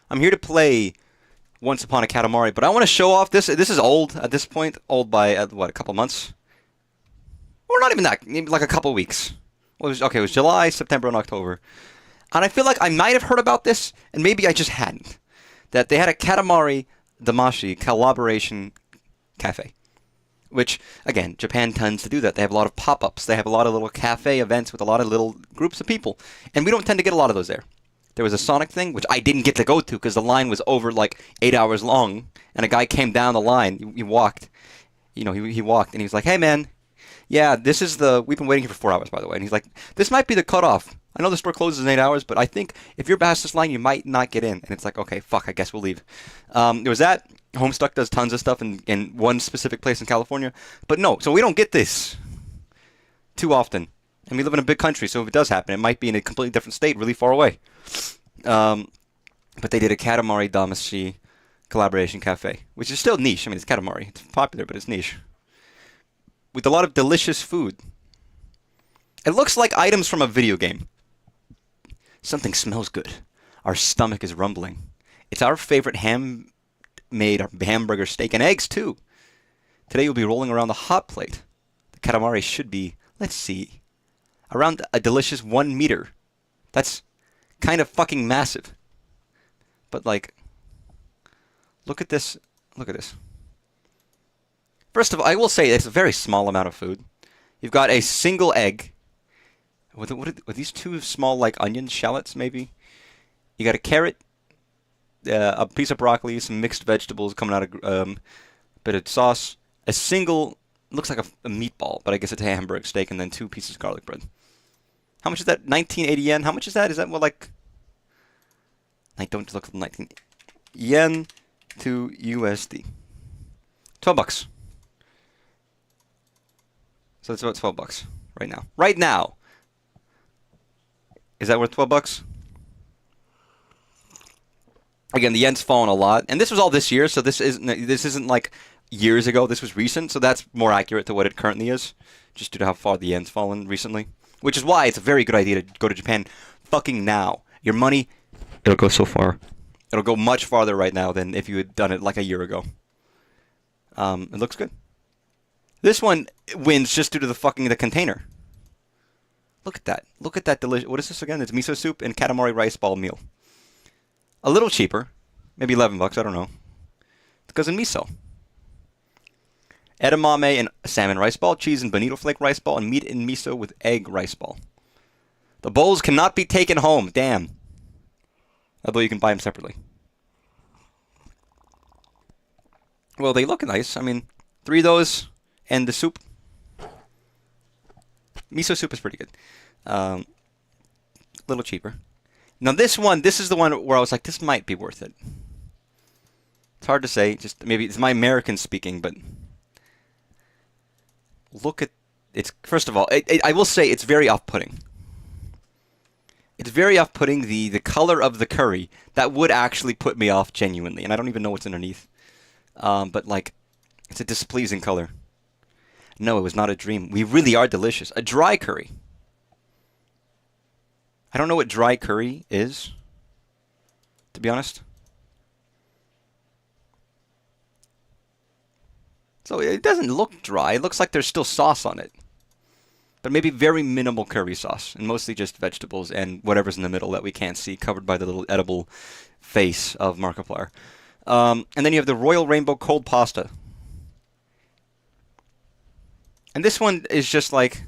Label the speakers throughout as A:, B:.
A: I'm here to play Once Upon a Katamari, but I want to show off this. This is old at this point. Old by, what, a couple months? Or not even that, maybe like a couple weeks. Well, it was July, September, and October. And I feel like I might have heard about this, and maybe I just hadn't. That they had a Katamari Damashi collaboration cafe. Which, again, Japan tends to do that. They have a lot of pop-ups. They have a lot of little cafe events with a lot of little groups of people. And we don't tend to get a lot of those there. There was a Sonic thing, which I didn't get to go to because the line was over like 8 hours long. And a guy came down the line. He walked. You know, he walked and he was like, hey, man, yeah, this is the... We've been waiting here for 4 hours, by the way. And he's like, this might be the cutoff. I know the store closes in 8 hours, but I think if you're past this line, you might not get in. And it's like, okay, fuck, I guess we'll leave. There was that. Homestuck does tons of stuff in one specific place in California. But no, so we don't get this too often. And we live in a big country, so if it does happen, it might be in a completely different state, really far away. But they did a Katamari Damacy collaboration cafe, which is still niche. I mean, it's Katamari. It's popular, but it's niche. With a lot of delicious food. It looks like items from a video game. Something smells good. Our stomach is rumbling. It's our favorite handmade hamburger, steak, and eggs, too. Today you'll be rolling around the hot plate. The Katamari should be, let's see, around a delicious 1 meter. That's kind of fucking massive. But, like, look at this. Look at this. First of all, I will say it's a very small amount of food. You've got a single egg. With these two small, like, onion shallots, maybe? You got a carrot, a piece of broccoli, some mixed vegetables coming out of a bit of sauce. A single, looks like a meatball, but I guess it's a hamburger steak, and then 2 pieces of garlic bread. How much is that? 1980 yen? How much is that? Is that what, like... I don't look at 19... Yen to USD. 12 bucks. So it's about 12 bucks right now. Right now! Is that worth 12 bucks? Again, the yen's fallen a lot, and this was all this year, so this isn't like years ago. This was recent, so that's more accurate to what it currently is, just due to how far the yen's fallen recently. Which is why it's a very good idea to go to Japan fucking now. Your money, it'll go so far. It'll go much farther right now than if you had done it like a year ago. It looks good. This one wins just due to the container. Look at that. Look at that delicious... What is this again? It's miso soup and Katamari rice ball meal. A little cheaper. Maybe 11 bucks, I don't know. Because in miso. Edamame and salmon rice ball, cheese and bonito flake rice ball, and meat and miso with egg rice ball. The bowls cannot be taken home. Damn. Although you can buy them separately. Well, they look nice. I mean, 3 of those and the soup. Miso soup is pretty good. A little cheaper. Now this is the one where I was like, this might be worth it. It's hard to say. Just maybe it's my American speaking, but look at it's. First of all, I will say it's very off-putting. It's very off-putting. The color of the curry that would actually put me off genuinely, and I don't even know what's underneath. But like, it's a displeasing color. No, it was not a dream. We really are delicious. A dry curry. I don't know what dry curry is, to be honest. So it doesn't look dry. It looks like there's still sauce on it. But maybe very minimal curry sauce, and mostly just vegetables and whatever's in the middle that we can't see, covered by the little edible face of Markiplier. And then you have the Royal Rainbow Cold Pasta. And this one is just like,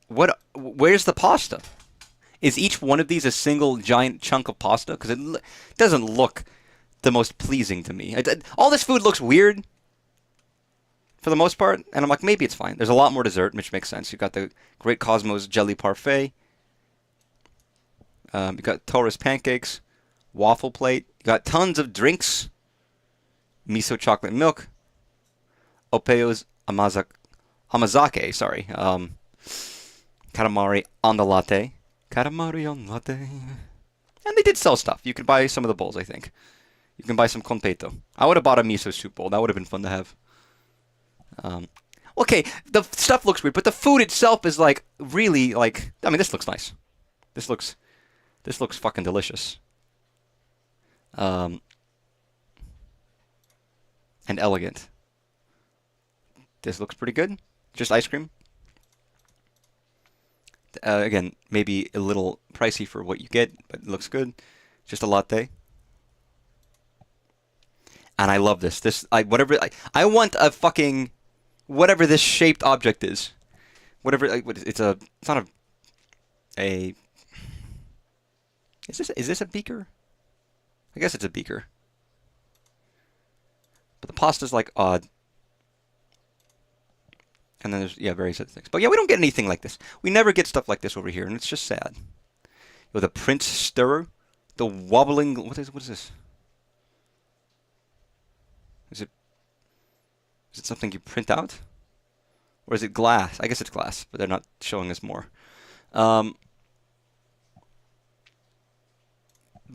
A: where's the pasta? Is each one of these a single giant chunk of pasta? Because it doesn't look the most pleasing to me. All this food looks weird, for the most part, and I'm like, maybe it's fine. There's a lot more dessert, which makes sense. You've got the Great Cosmos Jelly Parfait. You've got Taurus Pancakes, Waffle Plate. You got tons of drinks. Miso Chocolate Milk. Opeo's Hamazake, sorry. Katamari on the latte. Katamari on latte. And they did sell stuff. You could buy some of the bowls, I think. You can buy some konpeito. I would have bought a miso soup bowl. That would have been fun to have. Okay, the stuff looks weird, but the food itself is like really like. I mean, this looks nice. This looks fucking delicious. and elegant. This looks pretty good. Just ice cream. Again, maybe a little pricey for what you get, but it looks good. Just a latte. And I love this. I want a fucking whatever this shaped object is. Whatever it's not a is this a beaker? I guess it's a beaker. But the pasta's like odd. And then there's various other things. But yeah, we don't get anything like this. We never get stuff like this over here, and it's just sad. The Prince Stirrer, the wobbling. What is this? Is it something you print out, or is it glass? I guess it's glass, but they're not showing us more. But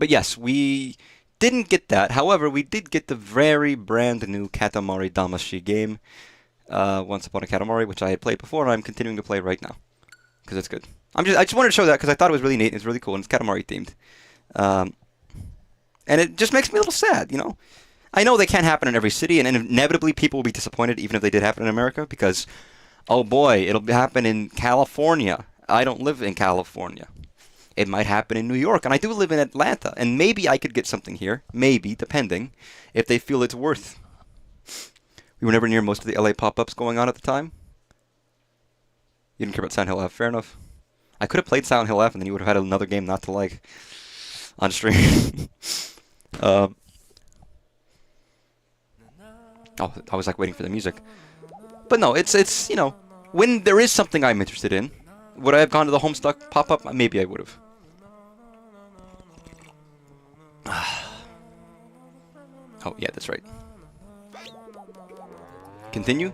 A: yes, we didn't get that. However, we did get the very brand new Katamari Damacy game. Once Upon a Katamari, which I had played before, and I'm continuing to play right now because it's good. I just wanted to show that because I thought it was really neat. It's really cool, and it's Katamari themed, and it just makes me a little sad. I know they can't happen in every city, and inevitably people will be disappointed even if they did happen in America because, oh boy, it'll happen in California. I don't live in California. It might happen in New York, and I do live in Atlanta, and maybe I could get something here, maybe, depending, if they feel it's worth. We were never near most of the LA pop-ups going on at the time. You didn't care about Silent Hill F. Fair enough. I could have played Silent Hill F, and then you would have had another game not to like on stream. Oh, I was like waiting for the music. But no, it's when there is something I'm interested in, would I have gone to the Homestuck pop-up? Maybe I would have. Oh, yeah, that's right. Continue?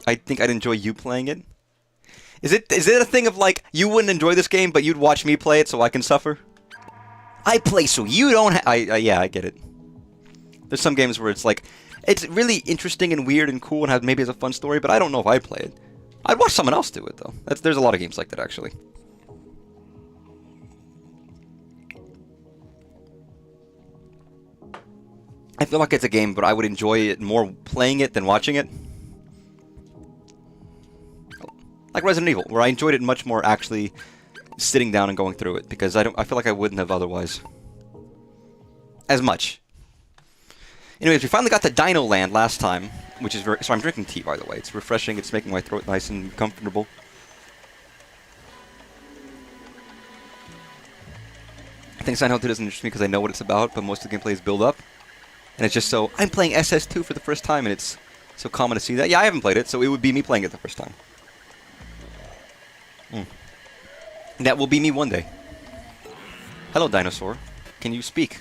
A: I think I'd enjoy you playing it. Is it a thing of like, you wouldn't enjoy this game, but you'd watch me play it so I can suffer? I play so you don't yeah, I get it. There's some games where it's like, it's really interesting and weird and cool and maybe has a fun story, but I don't know if I'd play it. I'd watch someone else do it, though. There's a lot of games like that, actually. I feel like it's a game, but I would enjoy it more playing it than watching it. Like Resident Evil, where I enjoyed it much more actually sitting down and going through it, because I feel like I wouldn't have otherwise. As much. Anyways, we finally got to Dino Land last time, which is so I'm drinking tea, by the way. It's refreshing, it's making my throat nice and comfortable. I think Silent Hill 2 doesn't interest me because I know what it's about, but most of the gameplay is build up. And it's just so, I'm playing SS2 for the first time, and it's so common to see that. Yeah, I haven't played it, so it would be me playing it the first time. And that will be me one day. Hello, dinosaur. Can you speak?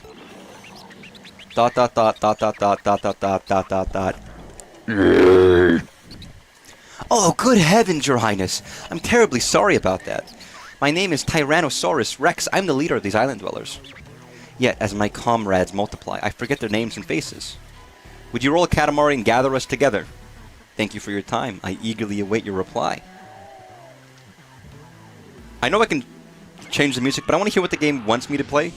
A: Dot dot dot dot dot dot dot dot dot dot dot dot. Oh, good heavens, Your Highness. I'm terribly sorry about that. My name is Tyrannosaurus Rex. I'm the leader of these island dwellers. Yet, as my comrades multiply, I forget their names and faces. Would you roll a Katamari and gather us together? Thank you for your time. I eagerly await your reply. I know I can change the music, but I want to hear what the game wants me to play.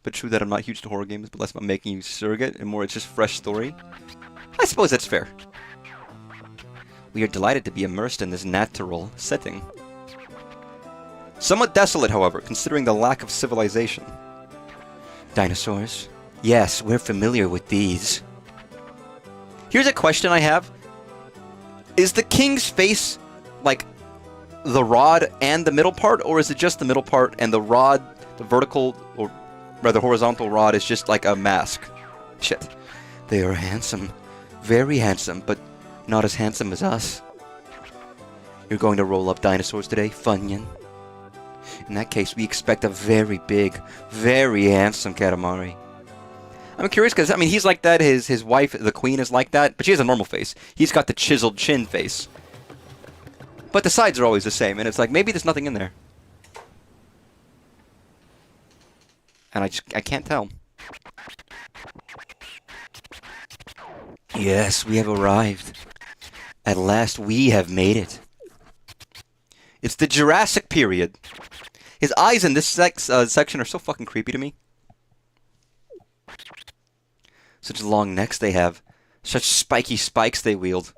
A: But true that I'm not huge to horror games, but less about making you surrogate, and more it's just fresh story. I suppose that's fair. We are delighted to be immersed in this natural setting. Somewhat desolate, however, considering the lack of civilization. Dinosaurs? Yes, we're familiar with these. Here's a question I have. Is the king's face, like, the rod and the middle part, or is it just the middle part and the rod, the vertical, or rather horizontal rod, is just like a mask? Shit. They are handsome. Very handsome, but not as handsome as us. You're going to roll up dinosaurs today, Funyun? In that case, we expect a very big, very handsome Katamari. I'm curious because, I mean, he's like that. His wife, the queen, is like that, but she has a normal face. He's got the chiseled chin face. But the sides are always the same, and it's like, maybe there's nothing in there. And I can't tell. Yes, we have arrived. At last, we have made it. It's the Jurassic period. His eyes in this section are so fucking creepy to me. Such long necks they have. Such spiky spikes they wield.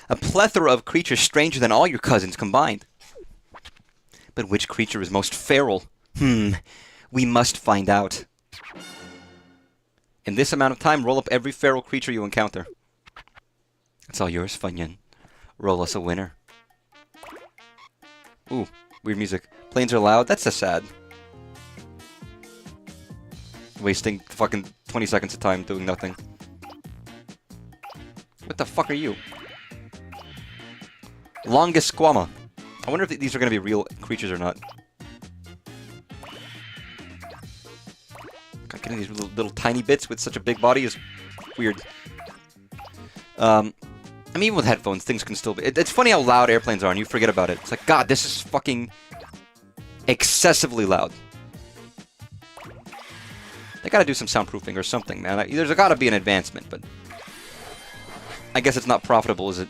A: A plethora of creatures stranger than all your cousins combined. But which creature is most feral? We must find out. In this amount of time, roll up every feral creature you encounter. It's all yours, Funyun. Roll us a winner. Ooh, weird music. Planes are loud? That's so sad. Wasting fucking 20 seconds of time doing nothing. What the fuck are you? Longest Squama. I wonder if these are going to be real creatures or not. God, getting these little tiny bits with such a big body is weird. I mean, even with headphones, things can still be... It's funny how loud airplanes are, and you forget about it. It's like, God, this is fucking excessively loud. They gotta do some soundproofing or something, man. There's gotta be an advancement, but... I guess it's not profitable, is it?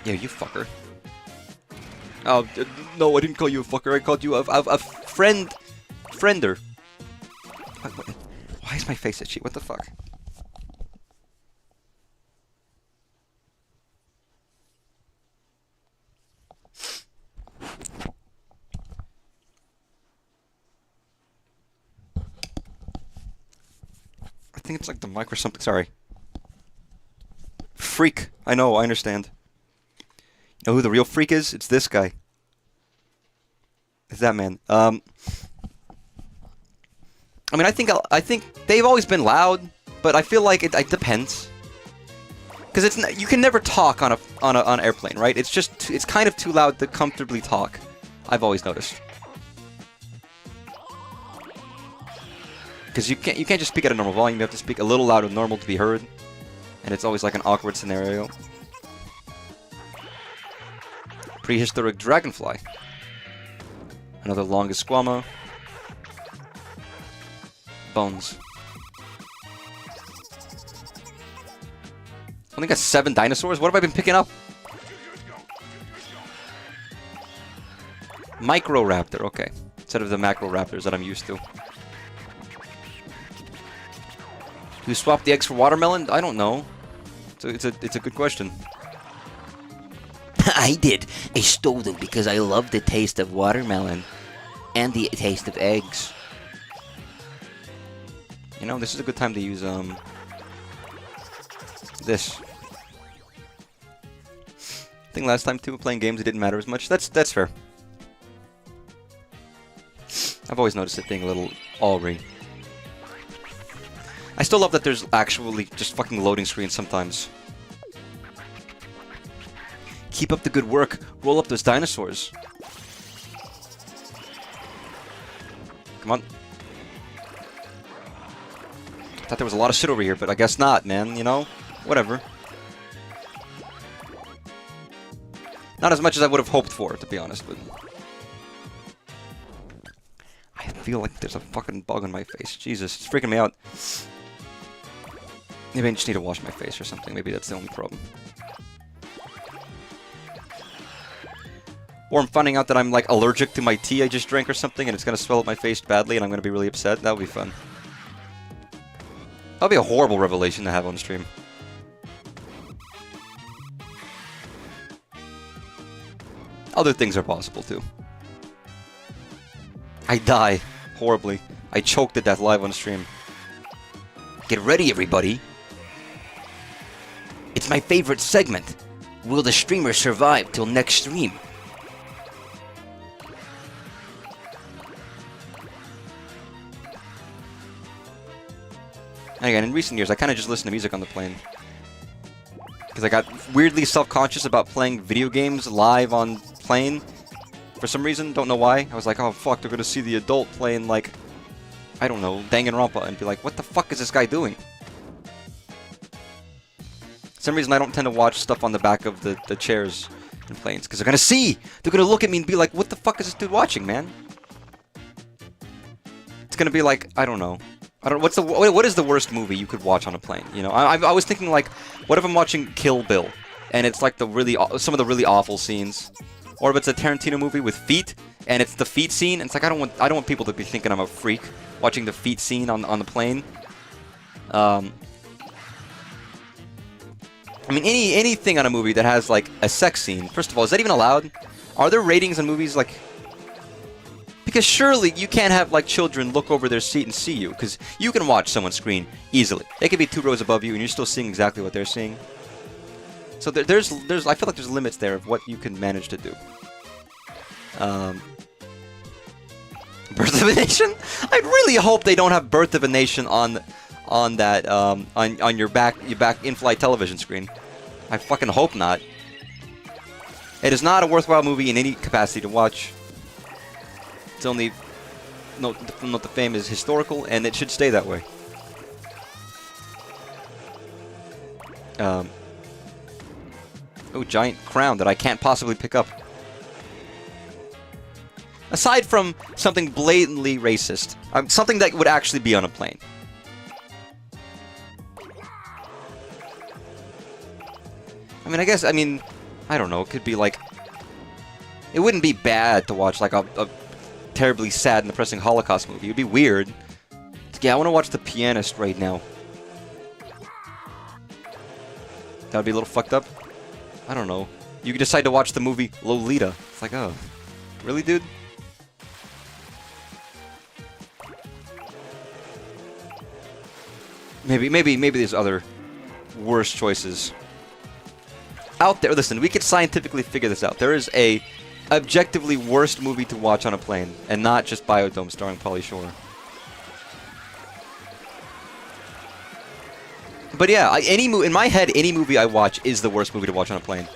A: Yeah, you fucker. Oh, no, I didn't call you a fucker. I called you a friender. Why is my face itchy? What the fuck? I think it's like the mic or something. Sorry. Freak. I know, I understand. You know who the real freak is? It's this guy. It's that man. I mean, I think they've always been loud, but I feel like it depends. Because you can never talk on an airplane, right? It's kind of too loud to comfortably talk. I've always noticed. Because you can't just speak at a normal volume. You have to speak a little louder than normal to be heard, and it's always like an awkward scenario. Prehistoric dragonfly. Another longest Squama. Bones. Only got 7 dinosaurs? What have I been picking up? Microraptor, okay. Instead of the macroraptors that I'm used to. Who swapped the eggs for watermelon? I don't know. It's a good question. I did. I stole them because I love the taste of watermelon. And the taste of eggs. You know, this is a good time to use, this. I think last time, too, playing games, it didn't matter as much. That's fair. I've always noticed it being a little awry. I still love that there's actually just fucking loading screens sometimes. Keep up the good work. Roll up those dinosaurs. Come on. I thought there was a lot of shit over here, but I guess not, man. You know? Whatever. Not as much as I would have hoped for, to be honest, but... I feel like there's a fucking bug on my face. Jesus, it's freaking me out. Maybe I just need to wash my face or something. Maybe that's the only problem. Or I'm finding out that I'm, like, allergic to my tea I just drank or something, and it's gonna swell up my face badly, and I'm gonna be really upset. That would be fun. That would be a horrible revelation to have on stream. Other things are possible, too. I die horribly. I choke to death live on stream. Get ready, everybody. It's my favorite segment. Will the streamer survive till next stream? And again, in recent years, I kind of just listen to music on the plane. Because I got weirdly self-conscious about playing video games live on plane. For some reason, don't know why. I was like, oh fuck, they're gonna see the adult playing like, I don't know, Danganronpa, and be like, what the fuck is this guy doing? For some reason, I don't tend to watch stuff on the back of the chairs in planes, because they're gonna see! They're gonna look at me and be like, what the fuck is this dude watching, man? It's gonna be like, I don't know. What is the worst movie you could watch on a plane? You know, I was thinking like, what if I'm watching Kill Bill? and it's like some of the really awful scenes. Or if it's a Tarantino movie with feet, and it's the feet scene, and it's like I don't want people to be thinking I'm a freak watching the feet scene on the plane. I mean, anything on a movie that has like a sex scene. First of all, is that even allowed? Are there ratings on movies like? Because surely you can't have like children look over their seat and see you, because you can watch someone's screen easily. They could be 2 rows above you, and you're still seeing exactly what they're seeing. So there's I feel like there's limits there of what you can manage to do. Birth of a Nation? I really hope they don't have Birth of a Nation on that on your back in-flight television screen. I fucking hope not. It is not a worthwhile movie in any capacity to watch. It's only note the fame is historical, and it should stay that way. Oh, giant crown that I can't possibly pick up. Aside from something blatantly racist, something that would actually be on a plane. I mean, I don't know, it could be like... It wouldn't be bad to watch like a terribly sad and depressing Holocaust movie. It would be weird. Yeah, I want to watch The Pianist right now. That would be a little fucked up. I don't know. You could decide to watch the movie Lolita. It's like, oh, really, dude? Maybe there's other worse choices out there. Listen, we could scientifically figure this out. There is a objectively worst movie to watch on a plane, and not just Biodome starring Pauly Shore. But yeah, in my head, any movie I watch is the worst movie to watch on a plane.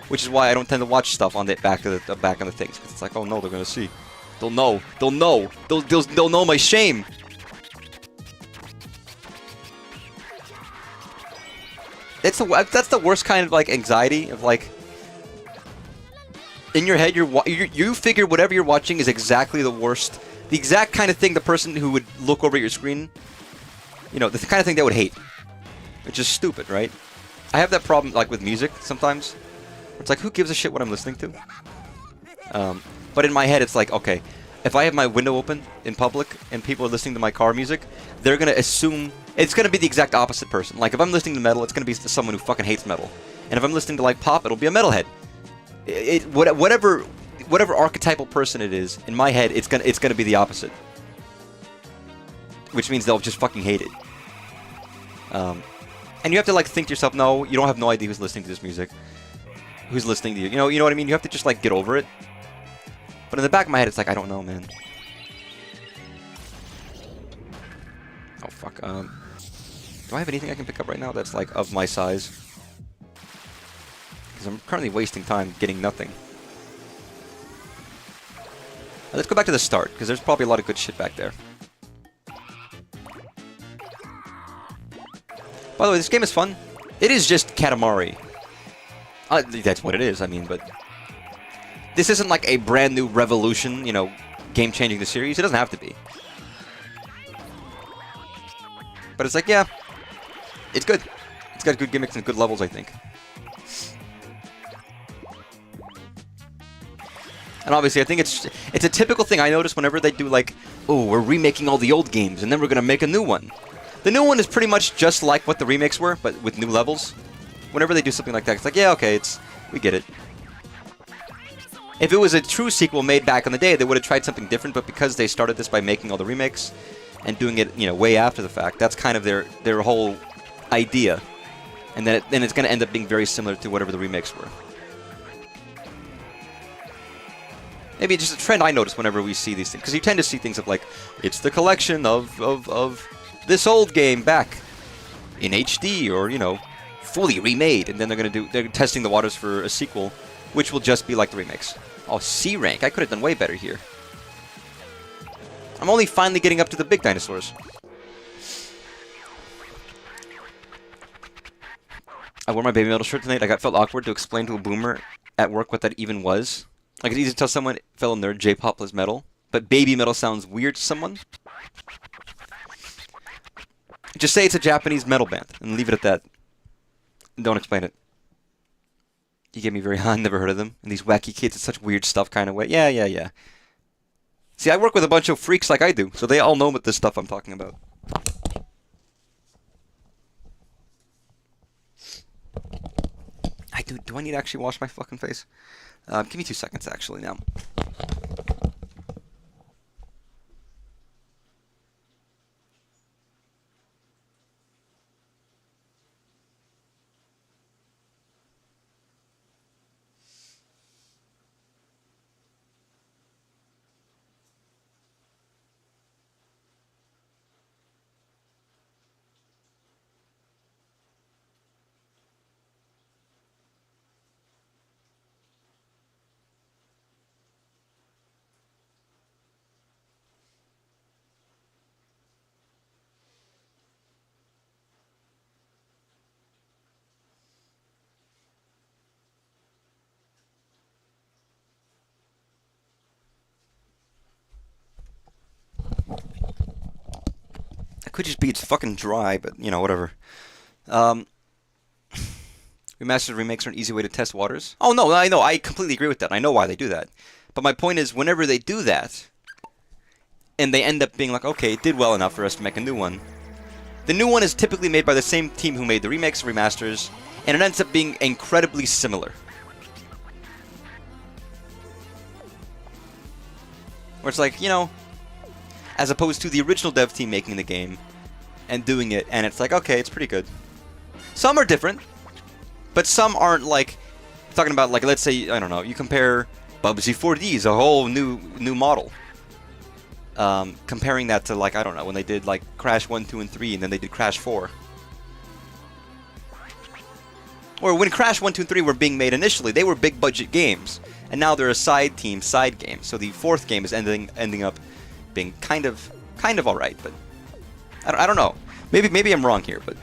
A: Which is why I don't tend to watch stuff on the back of the things, because it's like, oh no, they're gonna see. They'll know. They'll know. They'll know my shame. That's the worst kind of like anxiety of like. In your head, you figure whatever you're watching is exactly the worst, the exact kind of thing the person who would look over at your screen, you know, the kind of thing they would hate, which is stupid, right? I have that problem like with music sometimes. It's like, who gives a shit what I'm listening to? But in my head, it's like, okay, if I have my window open in public and people are listening to my car music, they're gonna assume it's gonna be the exact opposite person. Like if I'm listening to metal, it's gonna be someone who fucking hates metal, and if I'm listening to like pop, it'll be a metalhead. Whatever archetypal person it is, in my head, it's gonna be the opposite, which means they'll just fucking hate it. And you have to like think to yourself, no, you don't have no idea who's listening to this music, who's listening to you. You know what I mean? You have to just like get over it. But in the back of my head, it's like, I don't know, man. Oh fuck. Do I have anything I can pick up right now that's like of my size? I'm currently wasting time getting nothing. Let's go back to the start, because there's probably a lot of good shit back there. By the way, this game is fun. It is just Katamari. That's what it is, I mean, but... This isn't like a brand new revolution, you know, game-changing the series. It doesn't have to be. But it's like, yeah, it's good. It's got good gimmicks and good levels, I think. And obviously, I think it's a typical thing I notice whenever they do like, oh, we're remaking all the old games, and then we're going to make a new one. The new one is pretty much just like what the remakes were, but with new levels. Whenever they do something like that, it's like, yeah, okay, we get it. If it was a true sequel made back in the day, they would have tried something different, but because they started this by making all the remakes and doing it, you know, way after the fact, that's kind of their whole idea. And then it's going to end up being very similar to whatever the remakes were. Maybe it's just a trend I notice whenever we see these things, because you tend to see things of like, it's the collection of this old game back in HD, or you know, fully remade, and then they're testing the waters for a sequel, which will just be like the remakes. Oh, C rank! I could have done way better here. I'm only finally getting up to the big dinosaurs. I wore my baby metal shirt tonight. I felt awkward to explain to a boomer at work what that even was. Like, it's easy to tell someone, fellow nerd, J-pop is metal, but baby metal sounds weird to someone. Just say it's a Japanese metal band, and leave it at that. Don't explain it. You get me very high. Never heard of them. And these wacky kids in such weird stuff kind of way. Yeah, yeah, yeah. See, I work with a bunch of freaks like I do, so they all know what this stuff I'm talking about. Do I need to actually wash my fucking face? Give me 2 seconds, actually, now. It could just be it's fucking dry, but, you know, whatever. Um, Remasters remakes are an easy way to test waters. Oh, no, I know. I completely agree with that. I know why they do that. But my point is, whenever they do that, and they end up being like, okay, it did well enough for us to make a new one, the new one is typically made by the same team who made the remakes, remasters, and it ends up being incredibly similar. Where it's like, you know, as opposed to the original dev team making the game and doing it, and it's like, okay, it's pretty good. Some are different, but some aren't. Like, talking about, like, let's say, I don't know, you compare Bubsy 4D's, a whole new model. Comparing that to, like, I don't know, when they did, like, Crash 1, 2, and 3, and then they did Crash 4. Or when Crash 1, 2, and 3 were being made initially, they were big budget games. And now they're a side team, side game. So the fourth game is ending up being kind of alright, but I don't know. Maybe I'm wrong here, but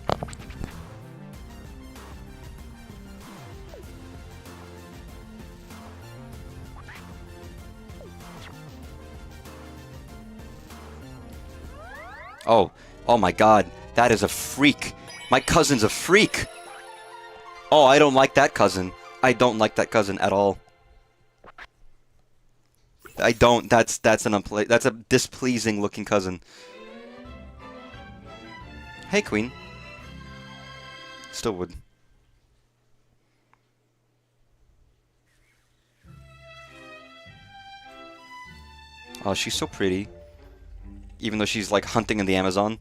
A: oh my god, that is a freak. My cousin's a freak. Oh, I don't like that cousin. I don't like that cousin at all. I don't. That's a displeasing looking cousin. Hey, Queen. Still would. Oh, she's so pretty. Even though she's like hunting in the Amazon.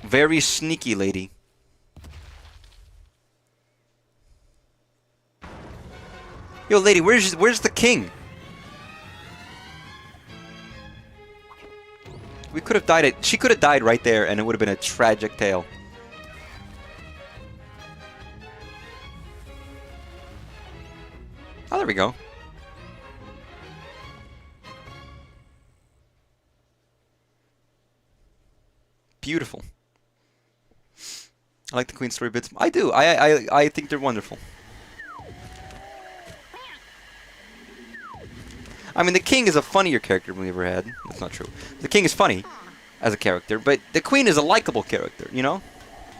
A: Very sneaky lady. Yo, lady, where's the king? We could have died she could have died right there, and it would have been a tragic tale. Oh, there we go. Beautiful. I like the Queen story bits. I do. I think they're wonderful. I mean, the King is a funnier character than we ever had. That's not true. The King is funny as a character, but the Queen is a likable character, you know?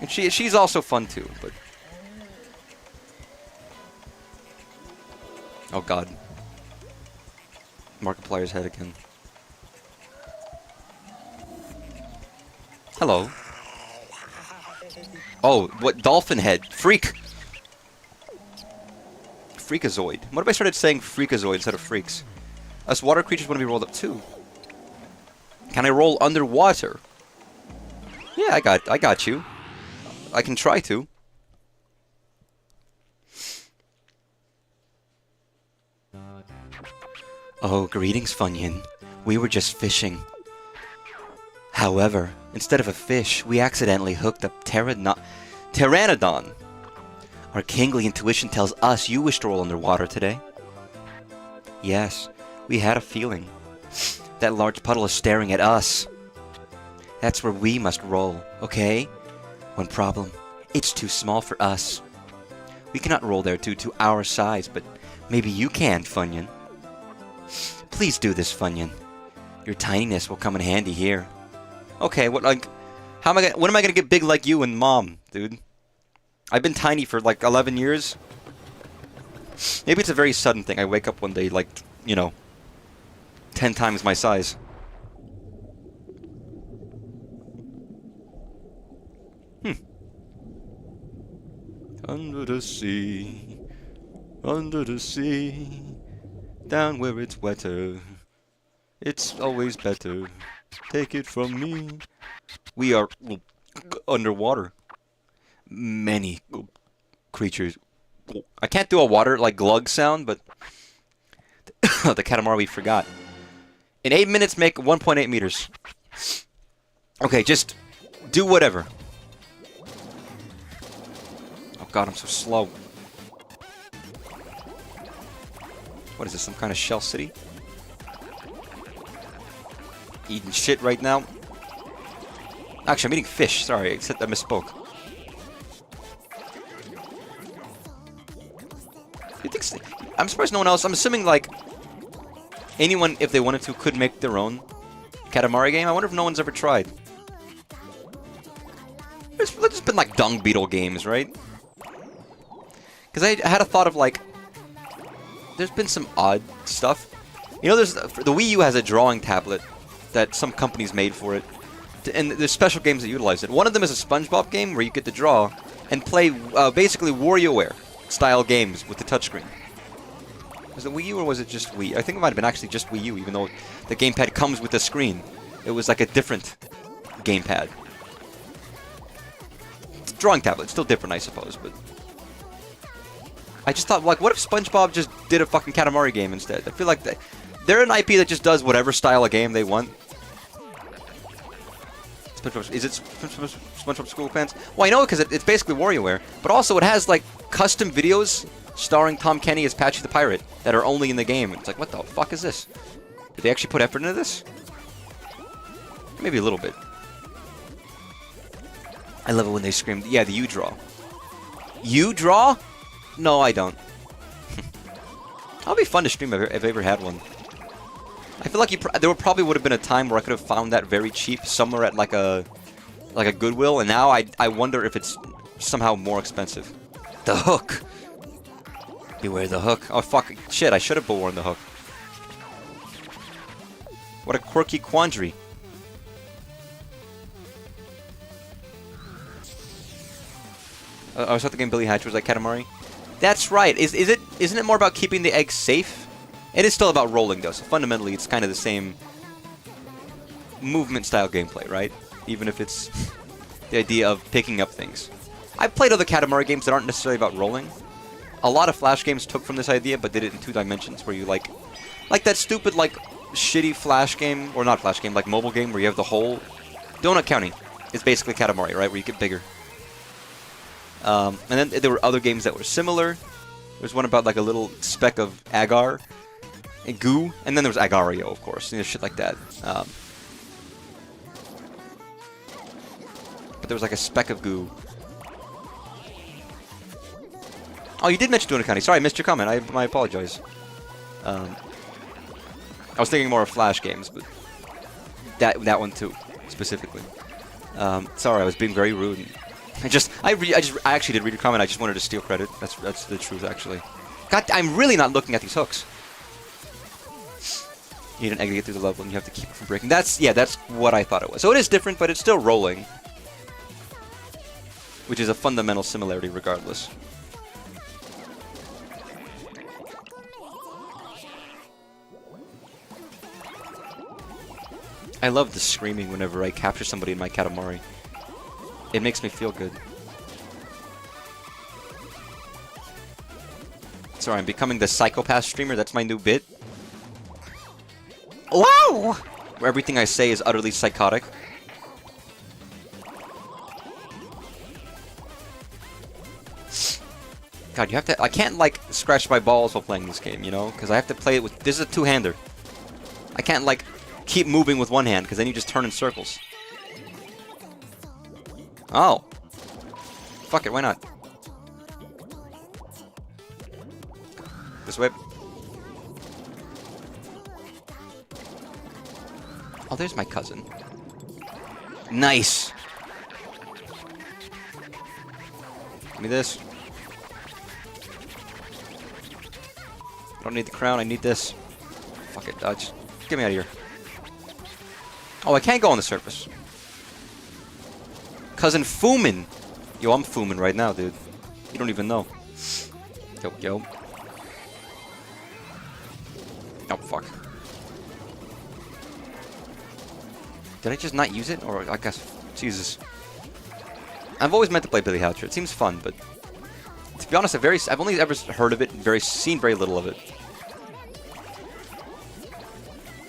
A: And she's also fun too, but... Oh god. Markiplier's head again. Hello. Oh, what? Dolphin head. Freak! Freakazoid. What if I started saying freakazoid instead of freaks? Us water creatures want to be rolled up too. Can I roll underwater? Yeah, I got you. I can try to. Oh, greetings, Funyun. We were just fishing. However, instead of a fish, we accidentally hooked up Pteranodon. Our kingly intuition tells us you wish to roll underwater today. Yes, we had a feeling. That large puddle is staring at us. That's where we must roll, okay? One problem. It's too small for us. We cannot roll there due to our size, but maybe you can, Funyun. Please do this, Funyun. Your tininess will come in handy here. Okay, what when am I gonna get big like you and Mom, dude? I've been tiny for like 11 years. Maybe it's a very sudden thing. I wake up one day like, you know, 10 times my size. Under the sea, down where it's wetter, it's always better. Take it from me. We are underwater. Many creatures. I can't do a water like glug sound, but the Katamari we forgot. In 8 minutes, make 1.8 meters. Okay, just do whatever. Oh god, I'm so slow. What is this, some kind of shell city? Eating shit right now. Actually, I'm eating fish. Sorry, I misspoke. You think? I'm surprised no one else. I'm assuming like anyone, if they wanted to, could make their own Katamari game. I wonder if no one's ever tried. There's been like dung beetle games, right? Because I had a thought of like, there's been some odd stuff. You know, the Wii U has a drawing tablet that some companies made for it, and there's special games that utilize it. One of them is a SpongeBob game where you get to draw and play basically WarioWare style games with the touchscreen. Was it Wii U or was it just Wii? I think it might have been actually just Wii U, even though the gamepad comes with the screen. It was like a different gamepad. It's a drawing tablet, still different, I suppose, but I just thought, like, what if SpongeBob just did a fucking Katamari game instead? I feel like they're an IP that just does whatever style of game they want. Is it SpongeBob SquarePants? Well, I know because it's basically WarioWare, but also it has like custom videos starring Tom Kenny as Patchy the Pirate that are only in the game. It's like, what the fuck is this? Did they actually put effort into this? Maybe a little bit. I love it when they scream. Yeah, the U draw. You draw? No, I don't. That'll be fun to stream if I ever had one. I feel like there probably would have been a time where I could have found that very cheap somewhere at like a Goodwill, and now I wonder if it's somehow more expensive. The hook. Beware the hook. Oh fuck, shit! I should have worn the hook. What a quirky quandary. I thought the game Billy Hatch was like Katamari. That's right. Isn't it more about keeping the eggs safe? It is still about rolling, though, so fundamentally it's kind of the same movement-style gameplay, right? Even if it's the idea of picking up things. I've played other Katamari games that aren't necessarily about rolling. A lot of Flash games took from this idea, but did it in 2 dimensions, where you, like that stupid, like, shitty Flash game, or not Flash game, like mobile game, where you have the whole Donut County. It's basically Katamari, right, where you get bigger. And then there were other games that were similar. There's one about, like, a little speck of agar. And goo, and then there was Agario, of course, shit like that. But there was like a speck of goo. Oh, you did mention Donut County. Sorry, I missed your comment. I apologize. I was thinking more of Flash games, but that one too, specifically. Sorry, I was being very rude. I actually did read your comment. I just wanted to steal credit. That's the truth, actually. God, I'm really not looking at these hooks. You need an egg to get through the level, and you have to keep it from breaking. That's what I thought it was. So it is different, but it's still rolling, which is a fundamental similarity regardless. I love the screaming whenever I capture somebody in my Katamari. It makes me feel good. Sorry, I'm becoming the psychopath streamer. That's my new bit. Wow! Where everything I say is utterly psychotic. God, you have to... I can't, like, scratch my balls while playing this game, you know? Because I have to play it with... This is a two-hander. I can't, like, keep moving with one hand, because then you just turn in circles. Oh. Fuck it, why not? This way. Oh, there's my cousin. Nice. Give me this. I don't need the crown, I need this. Fuck it, just get me out of here. Oh, I can't go on the surface. Cousin Fumin. Yo, I'm Fumin right now, dude. You don't even know. Yo, yo. Oh, fuck. Did I just not use it? Or, I guess, Jesus. I've always meant to play Billy Hatcher. It seems fun, but to be honest, I've only ever heard of it, seen very little of it.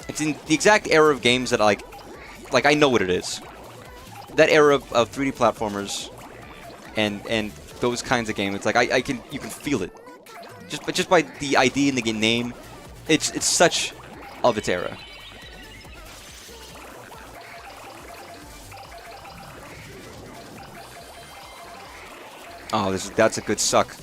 A: It's in the exact era of games that, like I know what it is. That era of 3D platformers and those kinds of games. It's like you can feel it. Just by the ID and the name, it's such of its era. Oh, that's a good suck.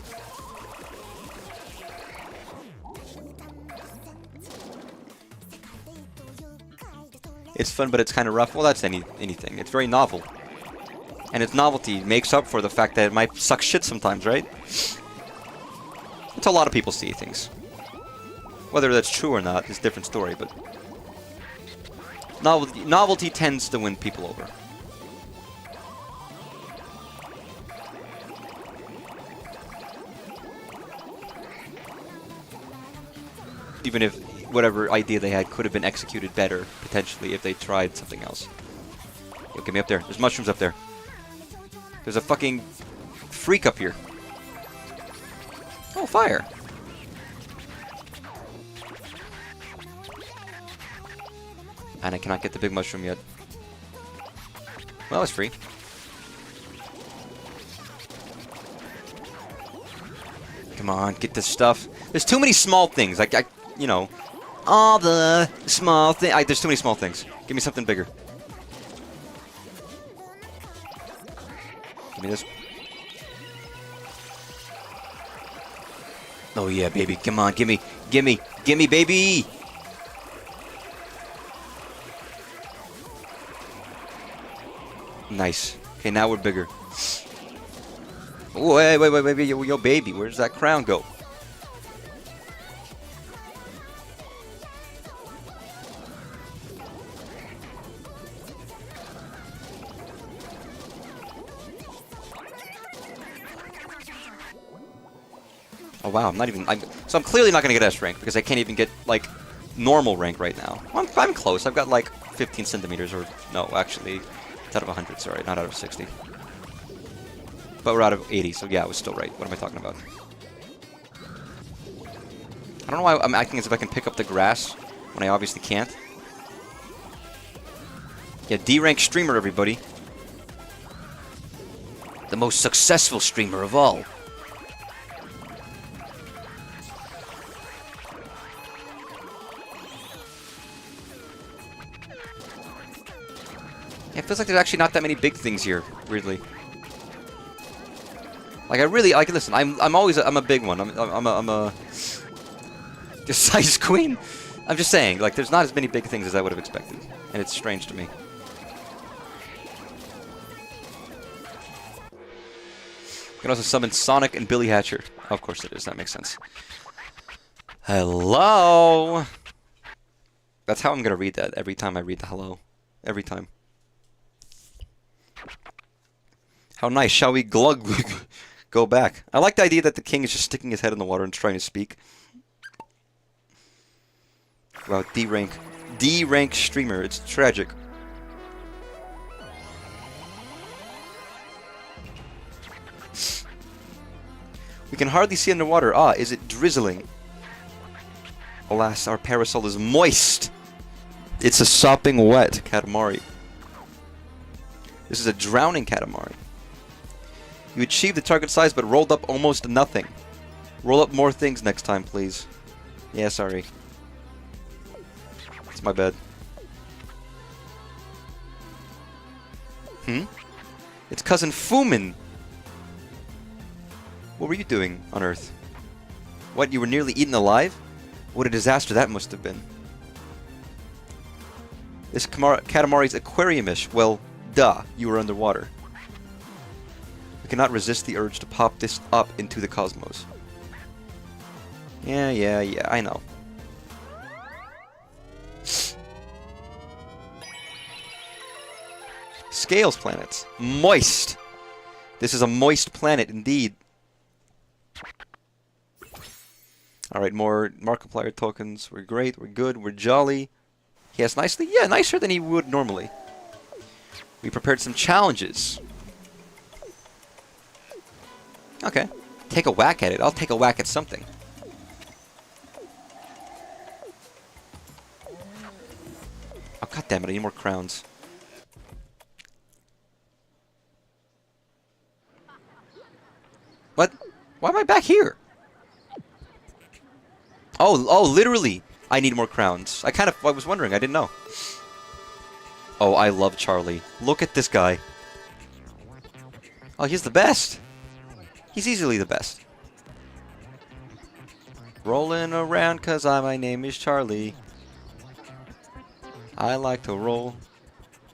A: It's fun, but it's kind of rough. Well, that's anything. It's very novel. And its novelty makes up for the fact that it might suck shit sometimes, right? That's how a lot of people see things. Whether that's true or not is a different story, but novelty tends to win people over. Even if whatever idea they had could have been executed better, potentially, if they tried something else. Yo, get me up there. There's mushrooms up there. There's a fucking freak up here. Oh, fire. And I cannot get the big mushroom yet. Well, it's free. Come on, get this stuff. There's too many small things. You know, all the small things. There's too many small things. Give me something bigger. Give me this. Oh yeah, baby. Come on, gimme, baby. Nice. Okay, now we're bigger. Oh, wait, yo, baby. Where does that crown go? Oh wow, so I'm clearly not gonna get S rank because I can't even get like normal rank right now. I'm close. I've got like 15 centimeters, or no, actually, it's out of 100. Sorry, not out of 60. But we're out of 80, so yeah, I was still right. What am I talking about? I don't know why I'm acting as if I can pick up the grass when I obviously can't. Yeah, D rank streamer, everybody. The most successful streamer of all. It feels like there's actually not that many big things here, weirdly. Like listen, I'm a big one. I'm a size queen. I'm just saying, like there's not as many big things as I would have expected, and it's strange to me. You can also summon Sonic and Billy Hatcher. Oh, of course it is. That makes sense. Hello. That's how I'm gonna read that every time I read the hello. Every time. How nice. Shall we glug go back? I like the idea that the king is just sticking his head in the water and trying to speak. Wow, D rank streamer. It's tragic. We can hardly see underwater. Ah, is it drizzling? Alas, our parasol is moist. It's a sopping wet Katamari. This is a drowning Katamari. You achieved the target size, but rolled up almost nothing. Roll up more things next time, please. Yeah, sorry. It's my bad. It's cousin Fumin. What were you doing on Earth? What, you were nearly eaten alive? What a disaster that must have been. This Katamari's aquarium-ish. Well, duh, you were underwater. We cannot resist the urge to pop this up into the cosmos. Yeah, I know. Scales planets. Moist. This is a moist planet indeed. Alright, more Markiplier tokens. We're great, we're good, we're jolly. He has nicely? Yeah, nicer than he would normally. We prepared some challenges. Okay. Take a whack at it. I'll take a whack at something. Oh, god damn it, I need more crowns. What? Why am I back here? Oh, literally! I need more crowns. I was wondering, I didn't know. Oh, I love Charlie. Look at this guy. Oh, he's the best! He's easily the best. Rolling around cause my name is Charlie. I like to roll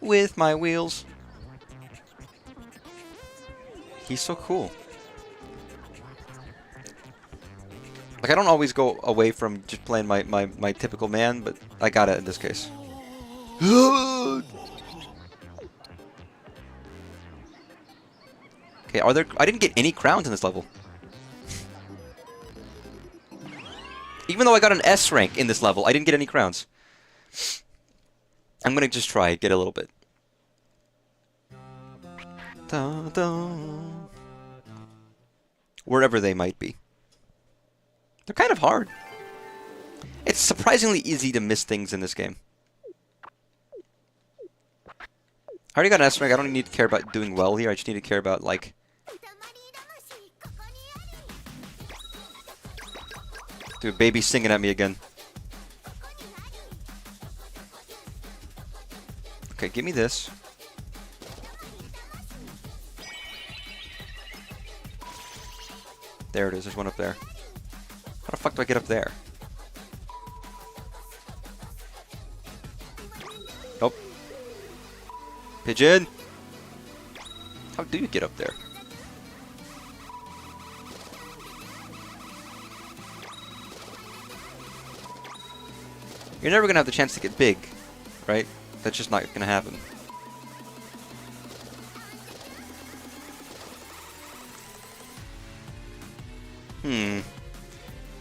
A: with my wheels. He's so cool. Like, I don't always go away from just playing my typical man, but I got it in this case. Okay, I didn't get any crowns in this level. Even though I got an S rank in this level, I didn't get any crowns. I'm gonna just try, get a little bit. Dun, dun. Wherever they might be. They're kind of hard. It's surprisingly easy to miss things in this game. I already got an S rank. I don't need to care about doing well here. I just need to care about, like... Dude, baby singing at me again. Okay, give me this. There it is. There's one up there. How the fuck do I get up there? Nope. Pigeon! How do you get up there? You're never gonna have the chance to get big, right? That's just not gonna happen.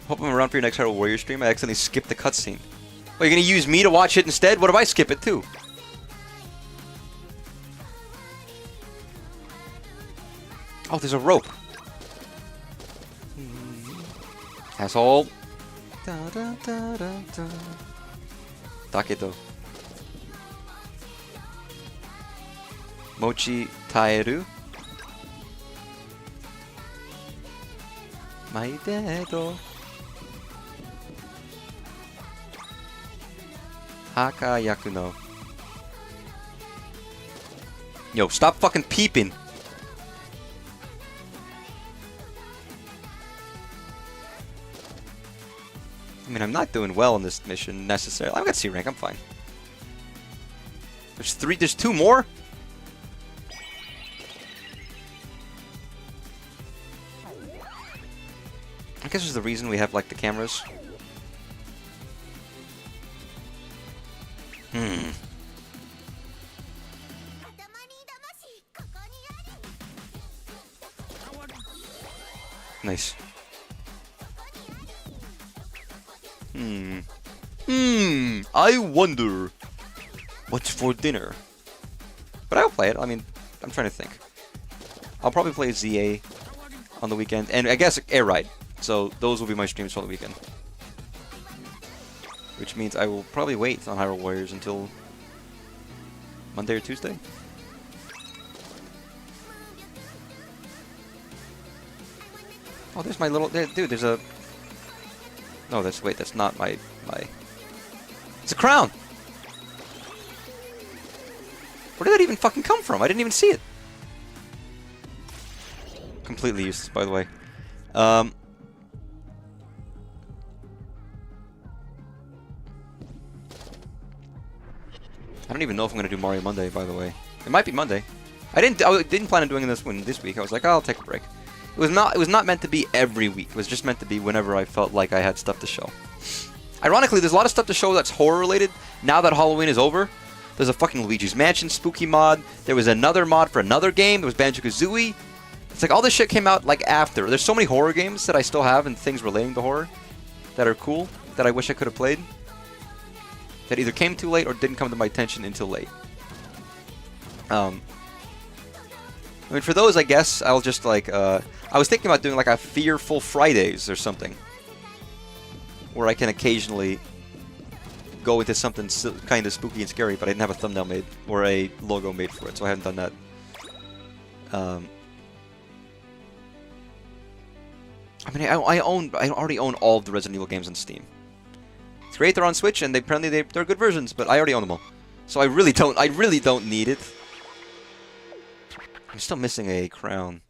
A: Hope I'm around for your next Hyrule Warrior stream. I accidentally skipped the cutscene. Oh, you're gonna use me to watch it instead? What if I skip it too? Oh, there's a rope. Asshole. Taketo. Mochi taeru. My dedo. Haka yakuno. Yo, stop fucking peeping. I mean, I'm not doing well in this mission necessarily. I've got C rank, I'm fine. There's two more? I guess there's the reason we have, like, the cameras. Nice. I wonder what's for dinner. But I'll play it. I mean, I'm trying to think. I'll probably play ZA on the weekend, and I guess Air Ride. So those will be my streams for the weekend. Which means I will probably wait on Hyrule Warriors until Monday or Tuesday. Oh, there's my little... Dude, there's a... No, wait, that's not my... It's a crown! Where did that even fucking come from? I didn't even see it. Completely useless, by the way. I don't even know if I'm gonna do Mario Monday, by the way. It might be Monday. I didn't plan on doing this one this week. I was like, oh, I'll take a break. It was not meant to be every week. It was just meant to be whenever I felt like I had stuff to show. Ironically, there's a lot of stuff to show that's horror related. Now that Halloween is over, there's a fucking Luigi's Mansion spooky mod. There was another mod for another game. There was Banjo-Kazooie. It's like all this shit came out like after. There's so many horror games that I still have and things relating to horror that are cool that I wish I could have played. That either came too late or didn't come to my attention until late. I mean, for those, I guess I'll just like. I was thinking about doing like a Fearful Fridays or something, where I can occasionally go into something kind of spooky and scary, but I didn't have a thumbnail made or a logo made for it, so I haven't done that. I mean, I already own all of the Resident Evil games on Steam. It's great they're on Switch, and apparently they're good versions, but I already own them all, so I really don't need it. I'm still missing a crown.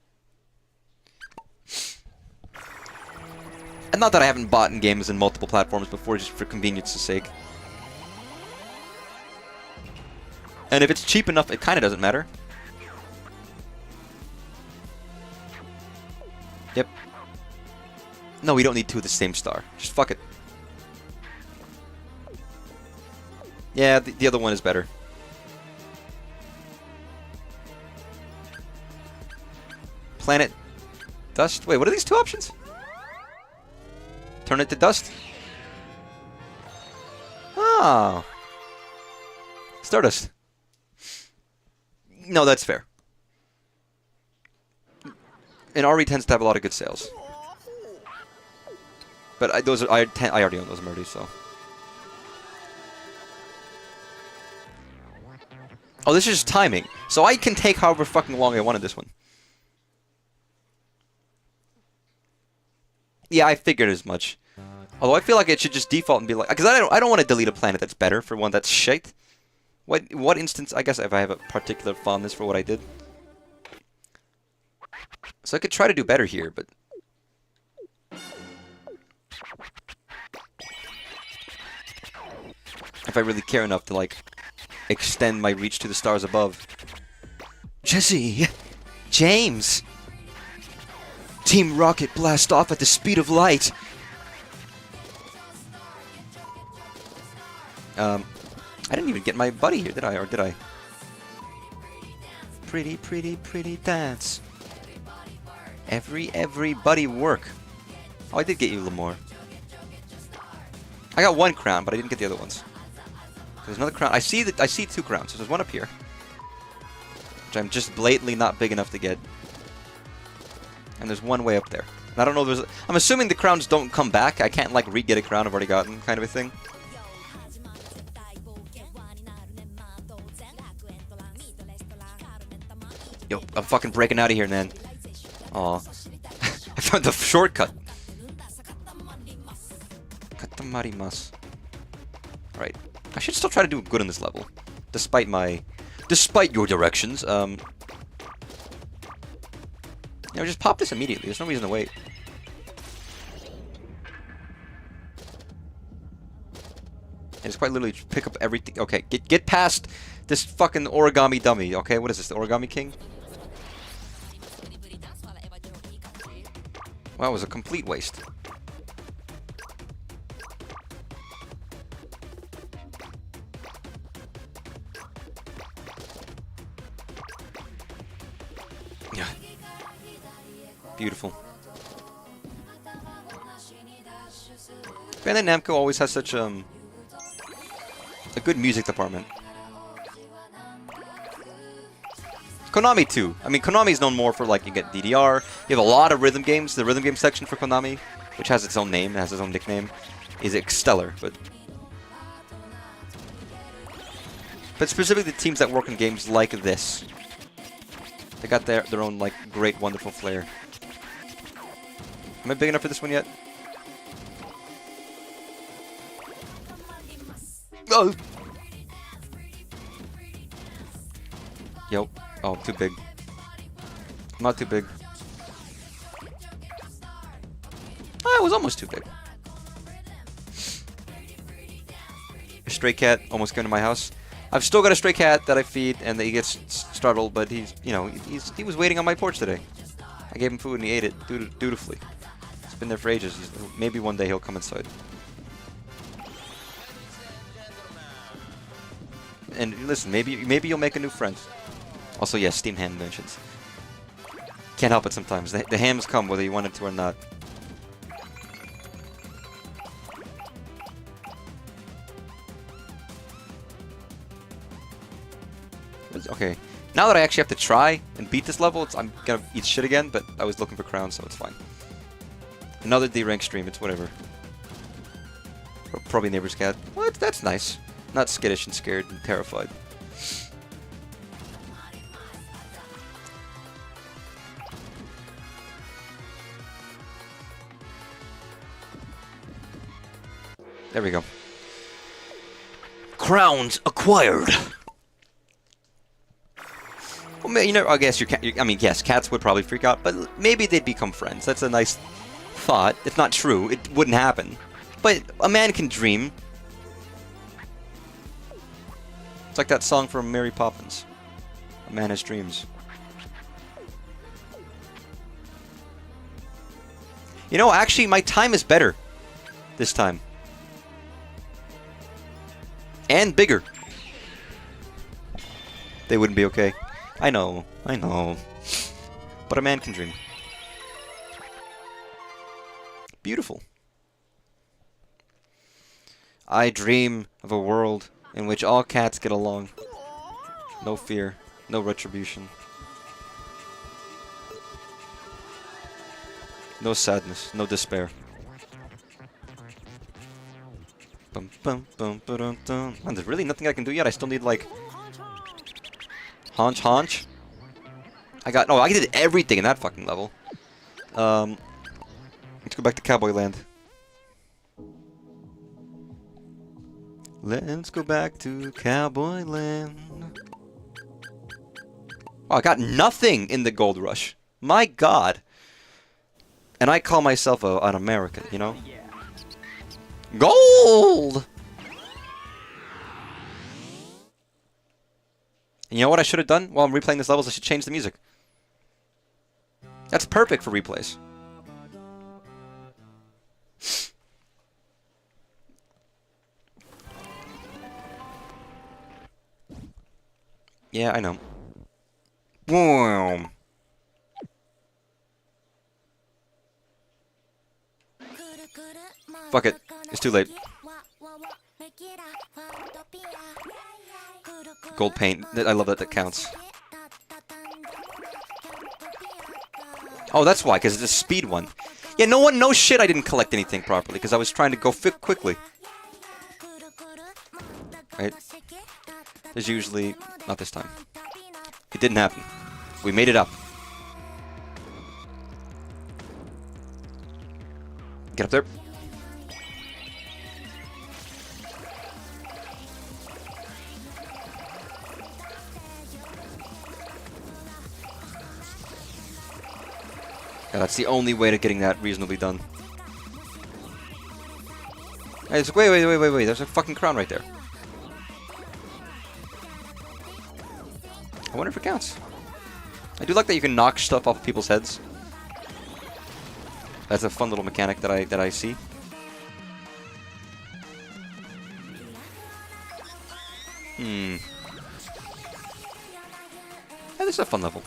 A: And not that I haven't bought in games in multiple platforms before, just for convenience's sake. And if it's cheap enough, it kind of doesn't matter. Yep. No, we don't need two of the same star. Just fuck it. Yeah, the other one is better. Planet Dust. Wait, what are these two options? Turn it to dust? Oh. Stardust. No, that's fair. And RE tends to have a lot of good sales. But I already own those already, so. Oh, this is just timing. So I can take however fucking long I wanted this one. Yeah, I figured as much. Although I feel like it should just default and be like, because I don't want to delete a planet that's better for one that's shite. What instance? I guess if I have a particular fondness for what I did, so I could try to do better here, but if I really care enough to like extend my reach to the stars above. Jesse, James. Team Rocket blast off at the speed of light. I didn't even get my buddy here, did I? Or did I? Pretty, pretty, pretty dance. Everybody work. Oh, I did get you Lamore. I got one crown, but I didn't get the other ones. There's another crown. I see two crowns. So there's one up here, which I'm just blatantly not big enough to get. And there's one way up there. And I don't know. I'm assuming the crowns don't come back. I can't like re-get a crown I've already gotten, kind of a thing. Yo, I'm fucking breaking out of here, man. Aw. I found the shortcut. Katamari mas. Right. I should still try to do good on this level. Despite your directions. You know, just pop this immediately. There's no reason to wait. And just quite literally pick up everything. Okay, get past this fucking origami dummy. Okay, what is this? The Origami King? Wow, it was a complete waste. Yeah. Beautiful. Bandai Namco always has such a good music department. Konami too. I mean, Konami's known more for like you get DDR. You have a lot of rhythm games. The rhythm game section for Konami, which has its own name, has its own nickname, is stellar. But specifically the teams that work in games like this, they got their own like great, wonderful flair. Am I big enough for this one yet? Oh. Yo. Oh, too big. Not too big. was almost too big. A stray cat almost came to my house. I've still got a stray cat that I feed, and he gets startled, but he was waiting on my porch today. I gave him food, and he ate it dutifully. It's been there for ages. Maybe one day he'll come inside. And listen, maybe you'll make a new friend. Also, yes, Steam ham mentions. Can't help it sometimes. The hams come whether you want it to or not. Okay, now that I actually have to try and beat this level, I'm gonna eat shit again, but I was looking for crowns, so it's fine. Another D-rank stream, it's whatever. Probably neighbor's cat. What? That's nice. Not skittish and scared and terrified. There we go. Crowns acquired! Well, you know, I guess I mean, yes, cats would probably freak out, but maybe they'd become friends. That's a nice thought. It's not true. It wouldn't happen. But a man can dream. It's like that song from Mary Poppins. A man has dreams. You know, actually, my time is better this time. And bigger. They wouldn't be okay. I know. But a man can dream. Beautiful. I dream of a world in which all cats get along. No fear, no retribution. No sadness, no despair. Bum, bum, bum, ba-dum, dum. Man, there's really nothing I can do yet. I still need, like... Haunch? I did everything in that fucking level. Let's go back to Cowboy Land. Let's go back to Cowboy Land. Oh, I got nothing in the Gold Rush. My God. And I call myself an American, you know? Gold! And you know what I should have done while I'm replaying this levels? I should change the music. That's perfect for replays. Yeah, I know. Boom. Fuck it. It's too late. Gold paint. I love that counts. Oh, that's why, because it's a speed one. Yeah, no one knows shit I didn't collect anything properly, because I was trying to go quickly. Right? There's usually... Not this time. It didn't happen. We made it up. Get up there. Yeah, that's the only way to getting that reasonably done. Hey, wait. There's a fucking crown right there. I wonder if it counts. I do like that you can knock stuff off of people's heads. That's a fun little mechanic that I see. Yeah, this is a fun level.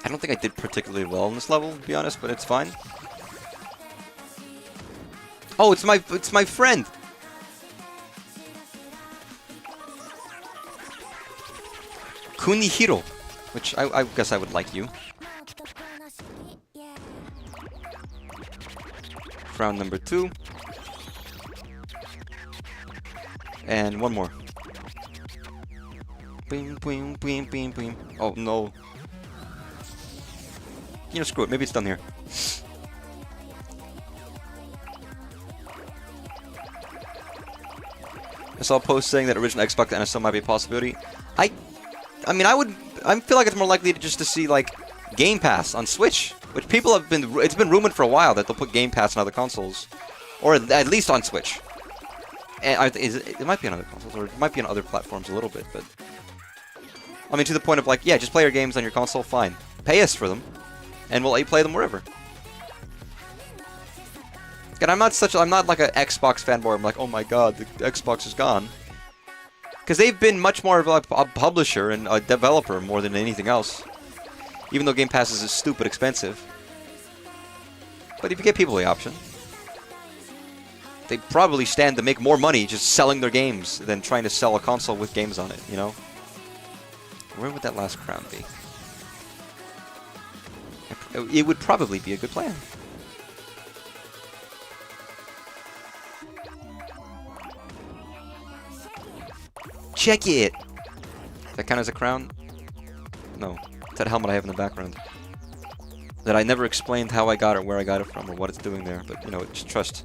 A: I don't think I did particularly well in this level, to be honest, but it's fine. Oh, it's my friend. Kunihiro, which I guess I would like you. Round number 2. And one more. Boom, boom, boom, boom, boom. Oh, no. You know, screw it. Maybe it's done here. I saw a post saying that original Xbox NSL might be a possibility. I mean, I feel like it's more likely to just to see, like, Game Pass on Switch, which people have been, it's been rumored for a while that they'll put Game Pass on other consoles, or at least on Switch. And it might be on other consoles, or it might be on other platforms a little bit, but I mean, to the point of like, yeah, just play your games on your console, fine. Pay us for them, and we'll let you play them wherever. And I'm not like an Xbox fanboy. I'm like, oh my god, the Xbox is gone. Because they've been much more of a publisher and a developer more than anything else. Even though Game Pass is stupid expensive. But if you give people the option, they probably stand to make more money just selling their games than trying to sell a console with games on it, you know? Where would that last crown be? It would probably be a good plan. Check it! Does that count as a crown? No. It's that helmet I have in the background. That I never explained how I got it, where I got it from, or what it's doing there, but, you know, just trust.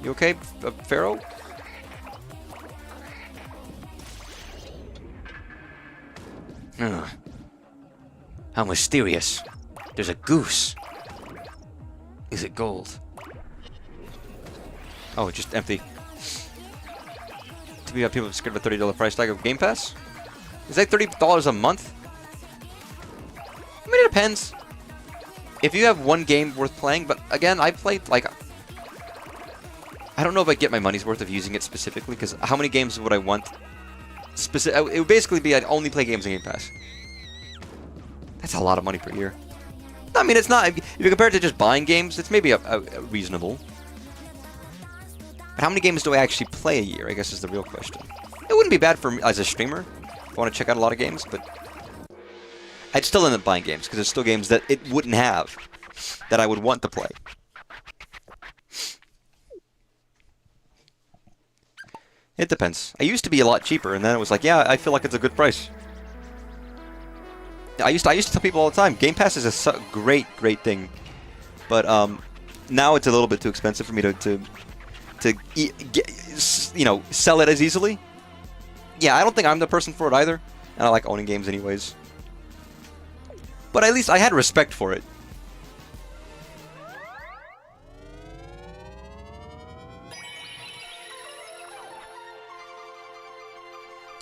A: You okay, Pharaoh? Ugh. How mysterious. There's a goose. Is it gold? Oh, it's just empty. To be honest, people are scared of a $30 price tag of Game Pass? Is that $30 a month? I mean, it depends. If you have one game worth playing, but again, I played, like... I don't know if I get my money's worth of using it specifically, because how many games would I want? It would basically be I'd only play games in Game Pass. That's a lot of money per year. I mean, it's not... If you compare it to just buying games, it's maybe a reasonable. But how many games do I actually play a year, I guess is the real question. It wouldn't be bad for me as a streamer, if I want to check out a lot of games, but... I'd still end up buying games, because there's still games that it wouldn't have, that I would want to play. It depends. I used to be a lot cheaper, and then it was like, yeah, I feel like it's a good price. I used to tell people all the time, Game Pass is a great thing, but now it's a little bit too expensive for me to you know, sell it as easily. Yeah, I don't think I'm the person for it either, and I like owning games anyways. But at least I had respect for it.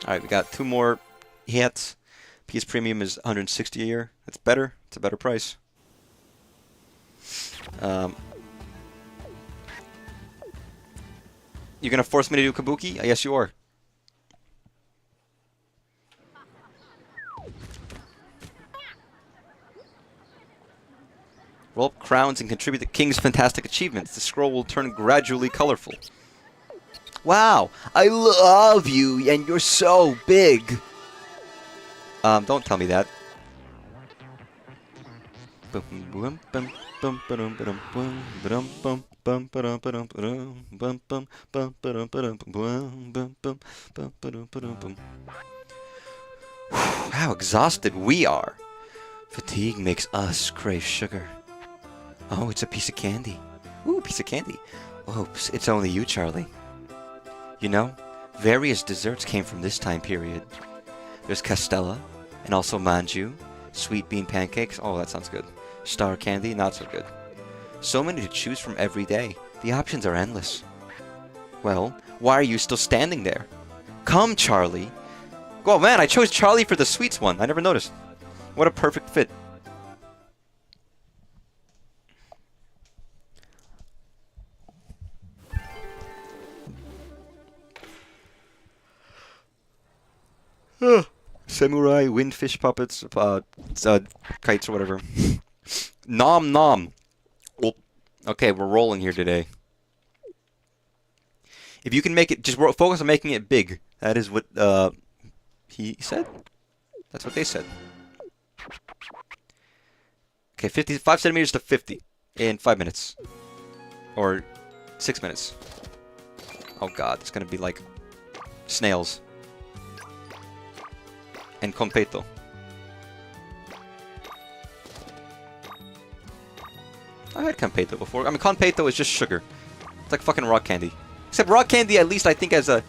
A: Alright, we got 2 more hits. PS Premium is $160 a year. That's better. It's a better price. You're gonna force me to do Kabuki? Yes, you are. Roll up crowns and contribute to King's fantastic achievements. The scroll will turn gradually colorful. Wow, I love you, and you're so big. Don't tell me that. How exhausted we are. Fatigue makes us crave sugar. Oh, it's a piece of candy. Ooh, piece of candy. Oops, it's only you, Charlie. You know, various desserts came from this time period. There's Castella, and also manju, sweet bean pancakes. Oh, that sounds good. Star candy, not so good. So many to choose from every day. The options are endless. Well, why are you still standing there? Come, Charlie. Oh man, I chose Charlie for the sweets one. I never noticed. What a perfect fit. Samurai, windfish puppets, kites or whatever. Nom nom. Oh, okay, we're rolling here today. If you can make it, just focus on making it big. That is what he said. That's what they said. Okay, 55 centimeters to 50 in 5 minutes. Or 6 minutes. Oh god, it's gonna be like snails. And competo. I had competo before. I mean, competo is just sugar. It's like fucking rock candy. Except rock candy, at least I think has a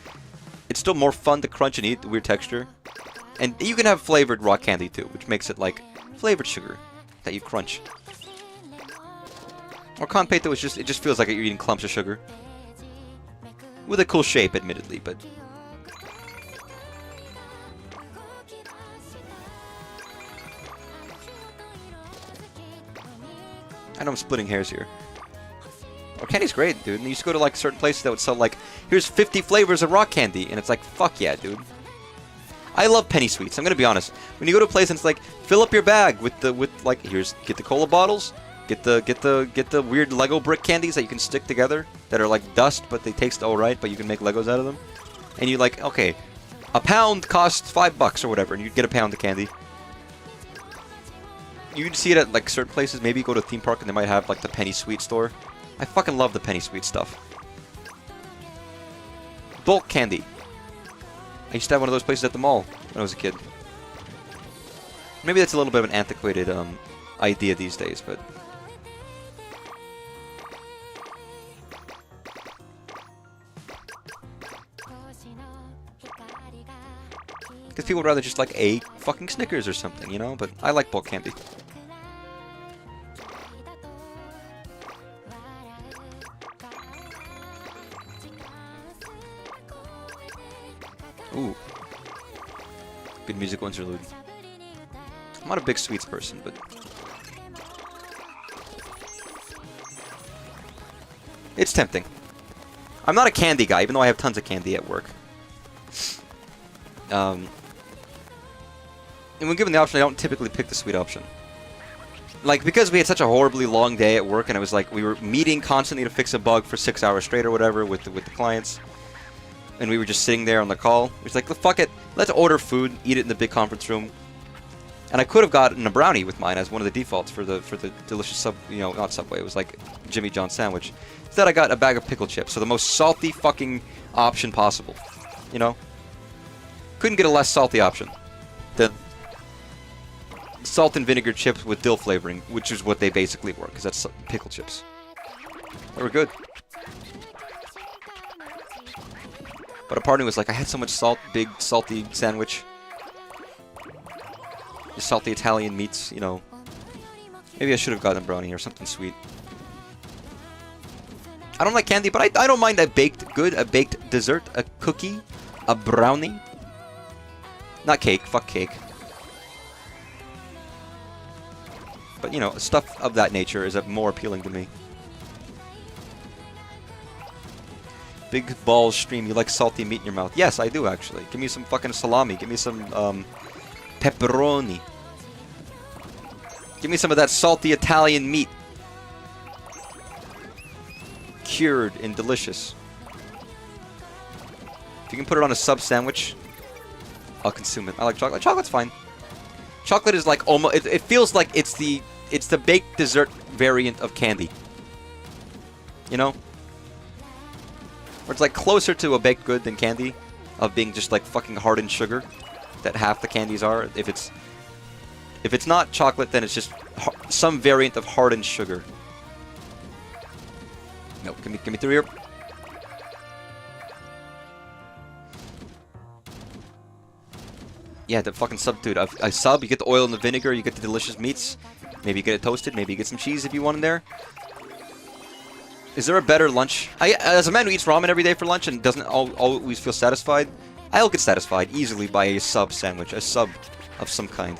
A: It's still more fun to crunch and eat, the weird texture. And you can have flavored rock candy too, which makes it like flavored sugar that you crunch. Or Conpeito is just, it just feels like you're eating clumps of sugar. With a cool shape, admittedly, but... I know I'm splitting hairs here. Rock candy's great, dude. And you used to go to like certain places that would sell like, here's 50 flavors of rock candy, and it's like, fuck yeah, dude. I love penny sweets. I'm gonna be honest. When you go to a place and it's like, fill up your bag with like, here's, get the cola bottles, get the weird Lego brick candies that you can stick together that are like dust, but they taste alright, but you can make Legos out of them. And you like, okay, a pound costs $5 or whatever, and you get a pound of candy. You can see it at like certain places. Maybe you go to a theme park and they might have like the penny sweet store. I fucking love the penny sweet stuff. Bulk candy. I used to have one of those places at the mall when I was a kid. Maybe that's a little bit of an antiquated idea these days, but... Because people would rather just like a fucking Snickers or something, you know? But I like bulk candy. Ooh. Good musical interlude. I'm not a big sweets person, but... It's tempting. I'm not a candy guy, even though I have tons of candy at work. And when given the option, I don't typically pick the sweet option. Like, because we had such a horribly long day at work, and it was like, we were meeting constantly to fix a bug for 6 hours straight or whatever with the clients. And we were just sitting there on the call. It was like, fuck it, let's order food, eat it in the big conference room. And I could have gotten a brownie with mine as one of the defaults for the delicious not Subway, it was like Jimmy John's sandwich. Instead I got a bag of pickle chips, so the most salty fucking option possible. You know? Couldn't get a less salty option than salt and vinegar chips with dill flavoring, which is what they basically were, because that's pickle chips. They were good. But a part of me was like, I had so much salt, big salty sandwich. The salty Italian meats, you know. Maybe I should have gotten a brownie or something sweet. I don't like candy, but I don't mind a baked dessert, a cookie, a brownie. Not cake, fuck cake. But, you know, stuff of that nature is more appealing to me. Big balls stream, you like salty meat in your mouth. Yes, I do, actually. Give me some fucking salami. Give me some, pepperoni. Give me some of that salty Italian meat. Cured and delicious. If you can put it on a sub sandwich, I'll consume it. I like chocolate. Chocolate's fine. Chocolate is like almost... It feels like it's the baked dessert variant of candy. You know? Or it's like closer to a baked good than candy, of being just like fucking hardened sugar that half the candies are. If it's not chocolate, then it's just some variant of hardened sugar. No, give me through here. Yeah, the fucking sub, dude. I sub, you get the oil and the vinegar, you get the delicious meats. Maybe you get it toasted, maybe you get some cheese if you want in there. Is there a better lunch? As a man who eats ramen every day for lunch and doesn't always feel satisfied, I'll get satisfied easily by a sub sandwich, a sub of some kind.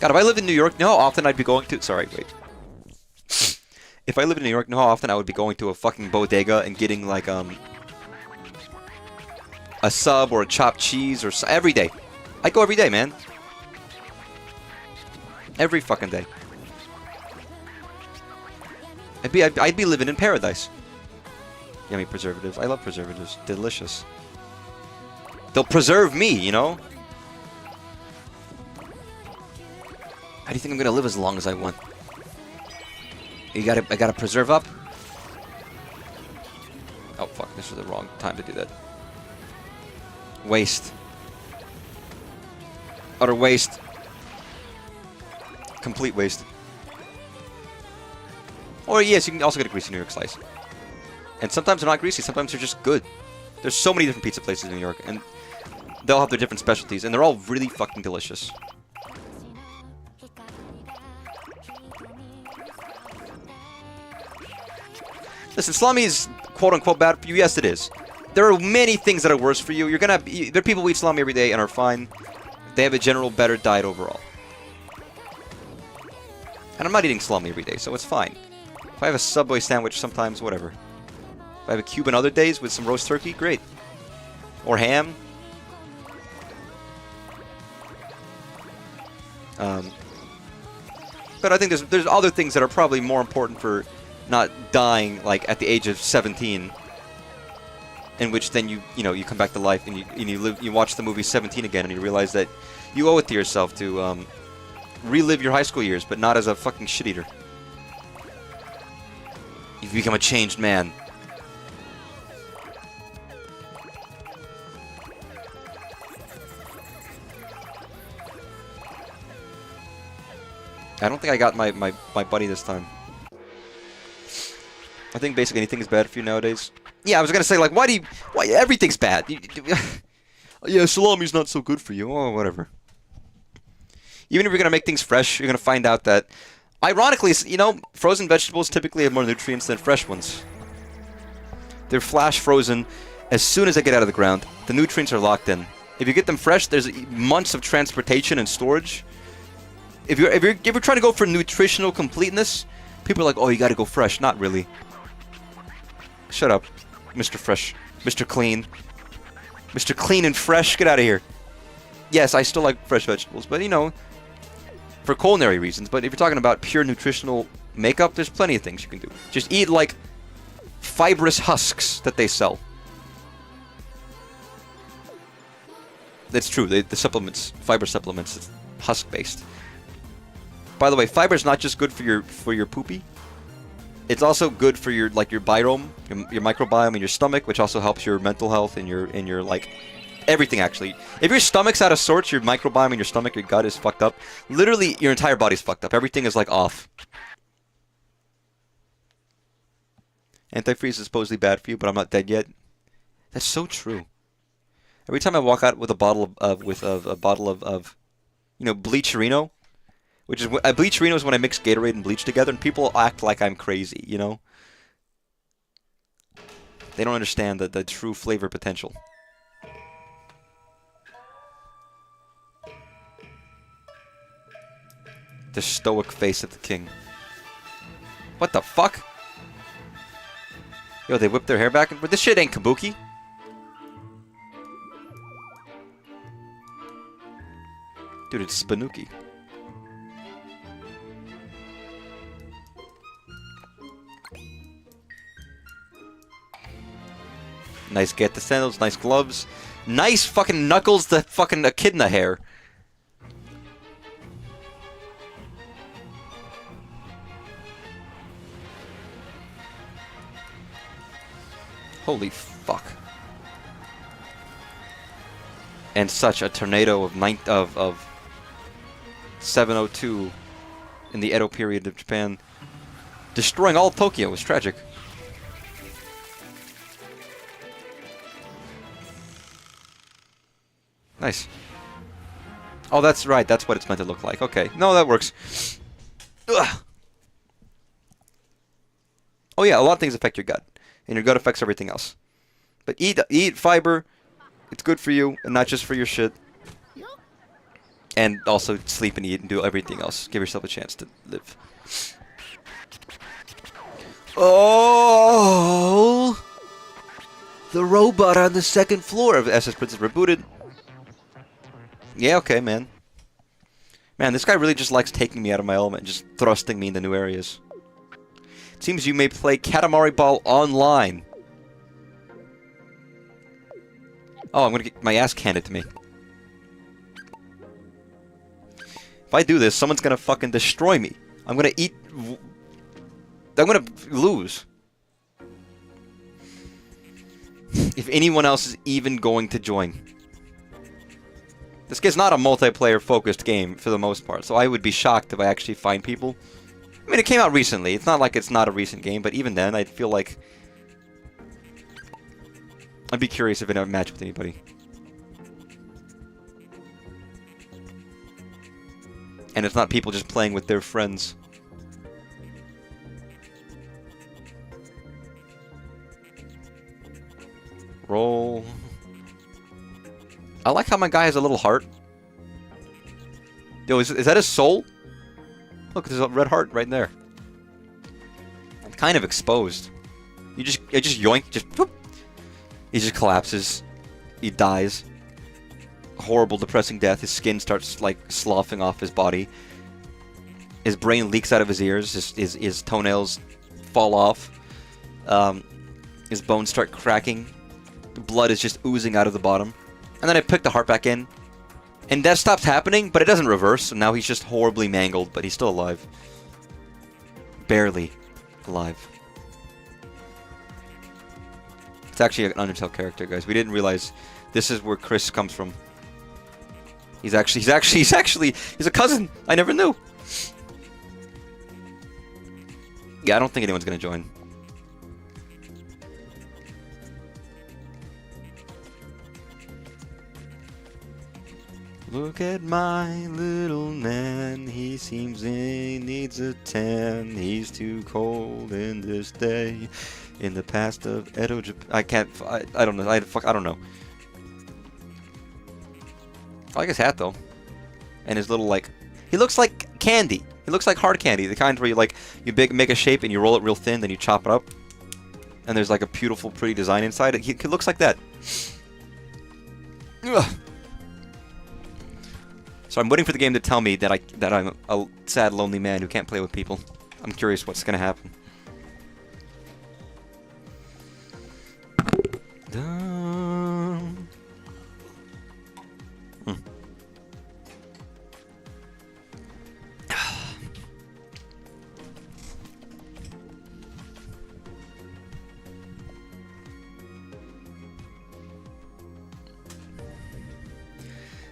A: God, if I lived in New York, you know how often I'd be going to... Sorry, wait. If I lived in New York, you know how often I would be going to a fucking bodega and getting, like, a sub or a chopped cheese or... Every day. I'd go every day, man. Every fucking day. I'd be living in paradise. Yummy preservatives. I love preservatives. Delicious. They'll preserve me, you know? How do you think I'm gonna live as long as I want? I gotta preserve up? Oh fuck, this is the wrong time to do that. Waste. Utter waste. Complete waste. Or yes, you can also get a greasy New York slice. And sometimes they're not greasy, sometimes they're just good. There's so many different pizza places in New York, and they'll have their different specialties, and they're all really fucking delicious. Listen, salami is quote-unquote bad for you. Yes, it is. There are many things that are worse for you. There are people who eat salami every day and are fine. They have a general better diet overall. And I'm not eating salami every day, so it's fine. If I have a Subway sandwich sometimes, whatever. If I have a Cuban other days with some roast turkey, great. Or ham. But I think there's other things that are probably more important for not dying like at the age of 17, in which then you come back to life and you watch the movie 17 again and you realize that you owe it to yourself to relive your high school years, but not as a fucking shit eater. You've become a changed man. I don't think I got my buddy this time. I think basically anything is bad for you nowadays. Yeah, I was gonna say, like, why everything's bad? Yeah, salami's not so good for you. Oh, whatever. Even if you're gonna make things fresh, you're gonna find out that, ironically, frozen vegetables typically have more nutrients than fresh ones. They're flash frozen as soon as they get out of the ground. The nutrients are locked in. If you get them fresh, there's months of transportation and storage. If you're trying to go for nutritional completeness, people are like, oh, you gotta go fresh. Not really. Shut up, Mr. Fresh, Mr. Clean. Mr. Clean and Fresh, get out of here. Yes, I still like fresh vegetables, but for culinary reasons. But if you're talking about pure nutritional makeup, there's plenty of things you can do. Just eat, like, fibrous husks that they sell. That's true, the supplements, fiber supplements, it's husk-based. By the way, fiber is not just good for your poopy. It's also good for your biome, your microbiome in your stomach, which also helps your mental health and your like everything actually. If your stomach's out of sorts, your microbiome in your stomach, your gut is fucked up. Literally, your entire body's fucked up. Everything is like off. Antifreeze is supposedly bad for you, but I'm not dead yet. That's so true. Every time I walk out with a bottle of Bleacherino. Which is Bleacherino is when I mix Gatorade and bleach together, and people act like I'm crazy, They don't understand the true flavor potential. The stoic face of the king. What the fuck? Yo, they whip their hair back? But this shit ain't kabuki. Dude, it's Spoonuki. Nice get the sandals, nice gloves. Nice fucking knuckles, the fucking echidna hair. Holy fuck. And such a tornado of 702 in the Edo period of Japan. Destroying all of Tokyo was tragic. Nice. Oh, that's right. That's what it's meant to look like. Okay. No, that works. Ugh. Oh, yeah. A lot of things affect your gut. And your gut affects everything else. But eat fiber. It's good for you. And not just for your shit. And also sleep and eat and do everything else. Give yourself a chance to live. Oh! The robot on the second floor of SS Princess rebooted. Yeah, okay, man. Man, this guy really just likes taking me out of my element and just thrusting me into new areas. It seems you may play Katamari Ball online. Oh, I'm gonna get my ass handed to me. If I do this, someone's gonna fucking destroy me. I'm gonna lose. If anyone else is even going to join. This is not a multiplayer-focused game, for the most part, so I would be shocked if I actually find people. I mean, it came out recently. It's not like it's not a recent game, but even then, I'd feel like... I'd be curious if it ever matched with anybody. And it's not people just playing with their friends. Roll. I like how my guy has a little heart. Yo, is that his soul? Look, there's a red heart right there. It's kind of exposed. It just yoink, just whoop. He just collapses. He dies. A horrible, depressing death. His skin starts like sloughing off his body. His brain leaks out of his ears. His toenails fall off. His bones start cracking. The blood is just oozing out of the bottom. And then I pick the heart back in. And that stops happening, but it doesn't reverse. So now he's just horribly mangled, but he's still alive. Barely alive. It's actually an Undertale character, guys. We didn't realize this is where Chris comes from. He's a cousin. I never knew. Yeah, I don't think anyone's gonna join. Look at my little man, he seems he needs a tan. He's too cold in this day. In the past of Edo Japan, I don't know. I don't know. I like his hat though, and his little like. He looks like candy. He looks like hard candy, the kind where you like make a shape and you roll it real thin, then you chop it up, and there's like a beautiful, pretty design inside it. He looks like that. Ugh. So I'm waiting for the game to tell me that I'm a sad, lonely man who can't play with people. I'm curious what's gonna happen.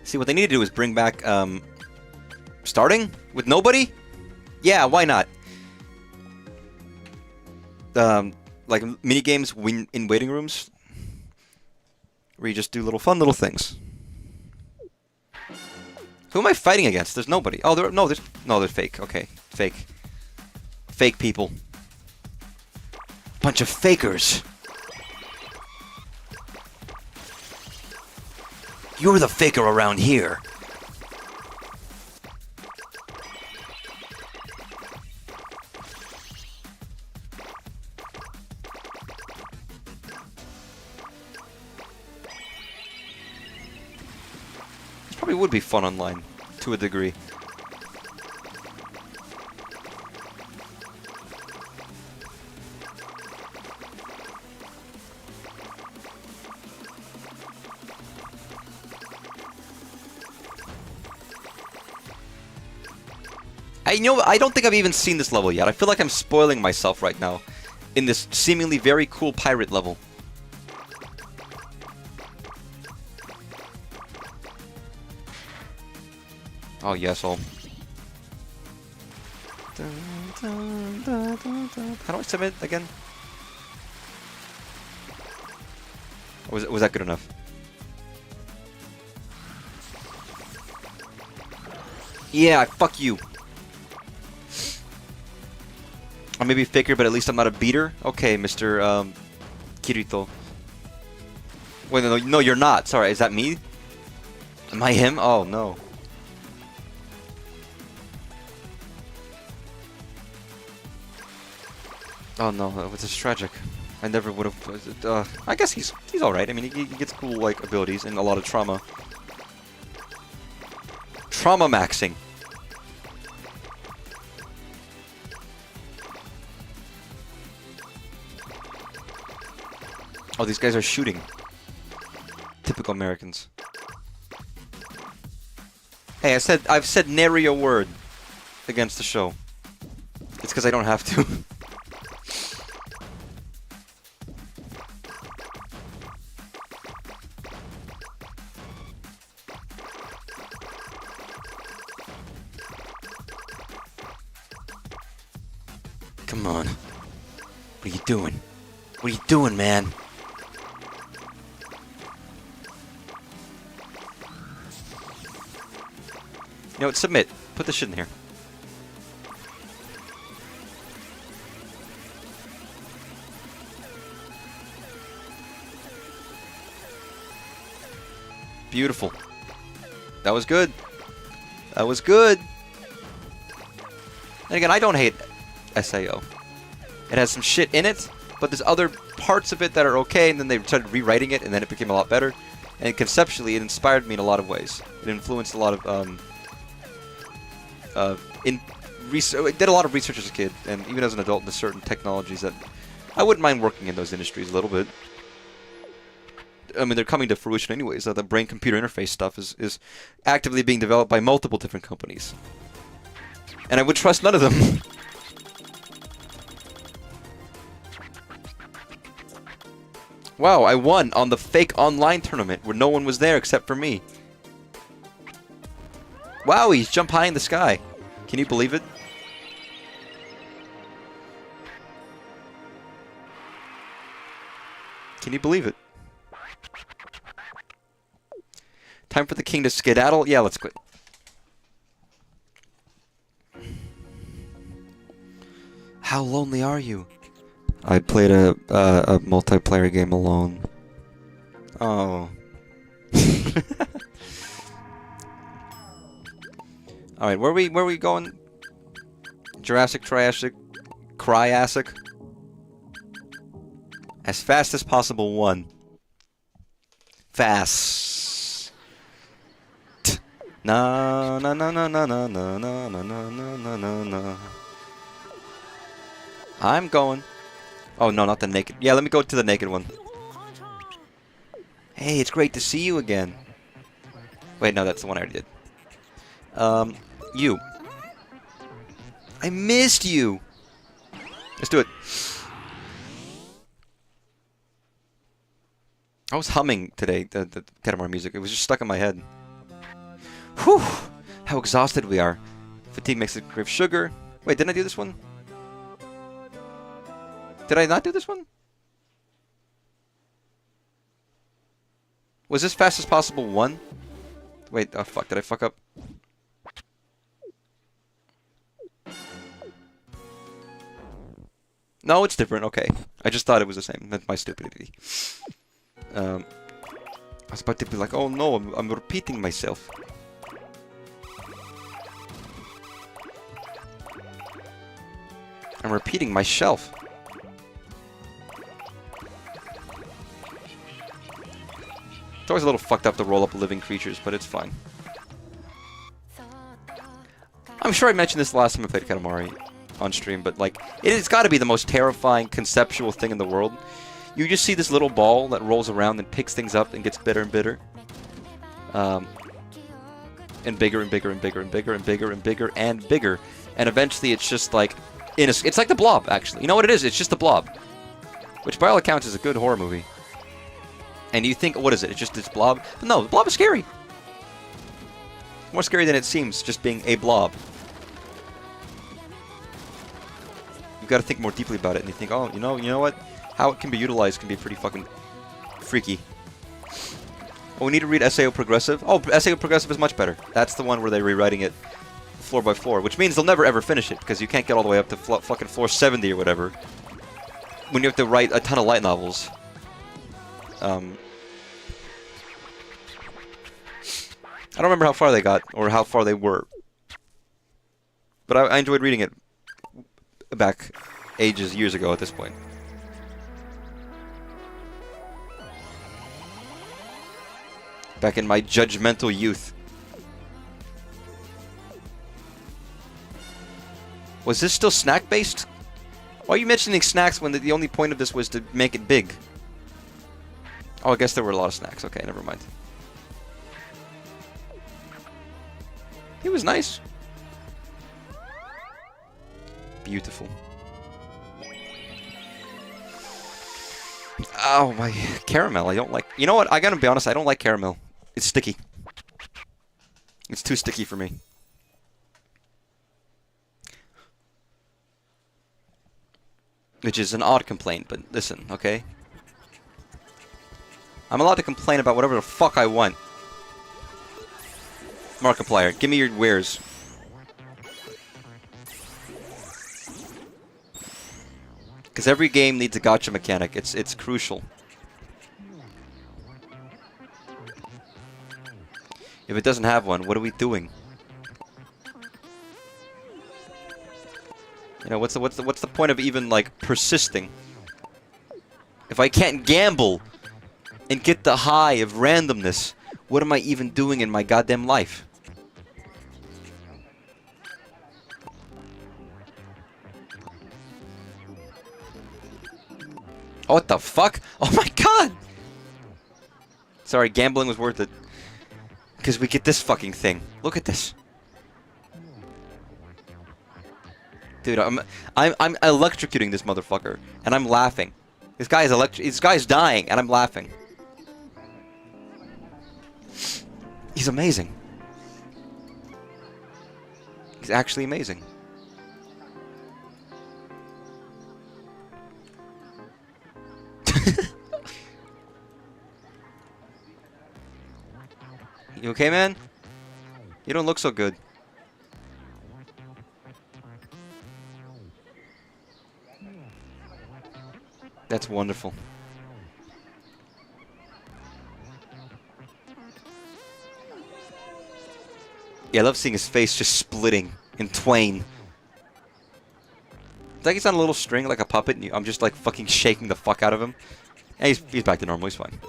A: See, what they need to do is bring back, starting with nobody? Yeah, why not? Like mini games in waiting rooms, where you just do fun little things. Who am I fighting against? There's nobody. Oh, they're fake. Okay, fake people. Bunch of fakers. You're the faker around here. This probably would be fun online, to a degree. I don't think I've even seen this level yet. I feel like I'm spoiling myself right now in this seemingly very cool pirate level. Oh, yes, How do I submit again? Or was that good enough? Yeah, fuck you. I may be faker, but at least I'm not a beater. Okay, Mr. Kirito. Wait, no, you're not. Sorry, is that me? Am I him? Oh, no. Oh, no, this is tragic. I never would have... I guess he's alright. I mean, he gets cool, like, abilities and a lot of trauma. Trauma maxing. Oh, these guys are shooting. Typical Americans. Hey, I've said nary a word against the show. It's because I don't have to. Come on. What are you doing? What are you doing, man? You know what? Submit. Put this shit in here. Beautiful. That was good. That was good. And again, I don't hate SAO. It has some shit in it, but there's other parts of it that are okay, and then they started rewriting it, and then it became a lot better. And conceptually, it inspired me in a lot of ways. It influenced a lot of, I did a lot of research as a kid, and even as an adult, into certain technologies that I wouldn't mind working in those industries a little bit. I mean, they're coming to fruition anyways. The brain-computer interface stuff is actively being developed by multiple different companies. And I would trust none of them. Wow, I won on the fake online tournament where no one was there except for me. Wow, he's jumped high in the sky. Can you believe it? Can you believe it? Time for the king to skedaddle? Yeah, let's quit. How lonely are you? I played a multiplayer game alone. Oh. Alright, where are we going? Jurassic, Triassic, Cryassic? As fast as possible, one. Fast. Na na na na na na na na na na na na. I'm going. Oh no, not the naked. Yeah, let me go to the naked one. Hey, it's great to see you again. Wait, no, that's the one I already did. You. I missed you. Let's do it. I was humming today, the Katamari music. It was just stuck in my head. Whew! How exhausted we are. Fatigue makes it crave sugar. Wait, didn't I do this one? Did I not do this one? Was this fast as possible one? Wait, oh fuck, did I fuck up? No, it's different, okay. I just thought it was the same. That's my stupidity. I was about to be like, oh no, I'm repeating myself. I'm repeating myself. It's always a little fucked up to roll up living creatures, but it's fine. I'm sure I mentioned this the last time I played Katamari on stream, but like, it's got to be the most terrifying conceptual thing in the world. You just see this little ball that rolls around and picks things up and gets bitter and bitter. And bigger and bigger and bigger and bigger and bigger and bigger and bigger. And eventually it's just like, it's like the Blob, actually. You know what it is? It's just the Blob. Which by all accounts is a good horror movie. And you think, what is it? It's just this blob? But no, the blob is scary. More scary than it seems, just being a blob. You've got to think more deeply about it, and you think, oh, you know what? How it can be utilized can be pretty fucking freaky. Oh, we need to read SAO Progressive. Oh, SAO Progressive is much better. That's the one where they're rewriting it floor by floor, which means they'll never ever finish it, because you can't get all the way up to fucking floor 70 or whatever. When you have to write a ton of light novels. I don't remember how far they got, or how far they were. But I enjoyed reading it back years ago at this point. Back in my judgmental youth. Was this still snack-based? Why are you mentioning snacks when the only point of this was to make it big? Oh, I guess there were a lot of snacks. Okay, never mind. It was nice. Beautiful. Oh, my caramel. I don't like... You know what? I gotta be honest. I don't like caramel. It's sticky. It's too sticky for me. Which is an odd complaint, but listen, okay? I'm allowed to complain about whatever the fuck I want. Markiplier, give me your wares. Because every game needs a gacha mechanic. It's crucial. If it doesn't have one, what are we doing? You know, what's the point of even like persisting? If I can't gamble and get the high of randomness, what am I even doing in my goddamn life? Oh, what the fuck? Oh my god! Sorry, gambling was worth it. Because we get this fucking thing. Look at this. Dude, I'm electrocuting this motherfucker, and I'm laughing. This guy's dying, and I'm laughing. He's amazing. He's actually amazing. You okay, man? You don't look so good. That's wonderful. Yeah, I love seeing his face just splitting in twain. It's like he's on a little string like a puppet, and I'm just like fucking shaking the fuck out of him. And he's back to normal, he's fine.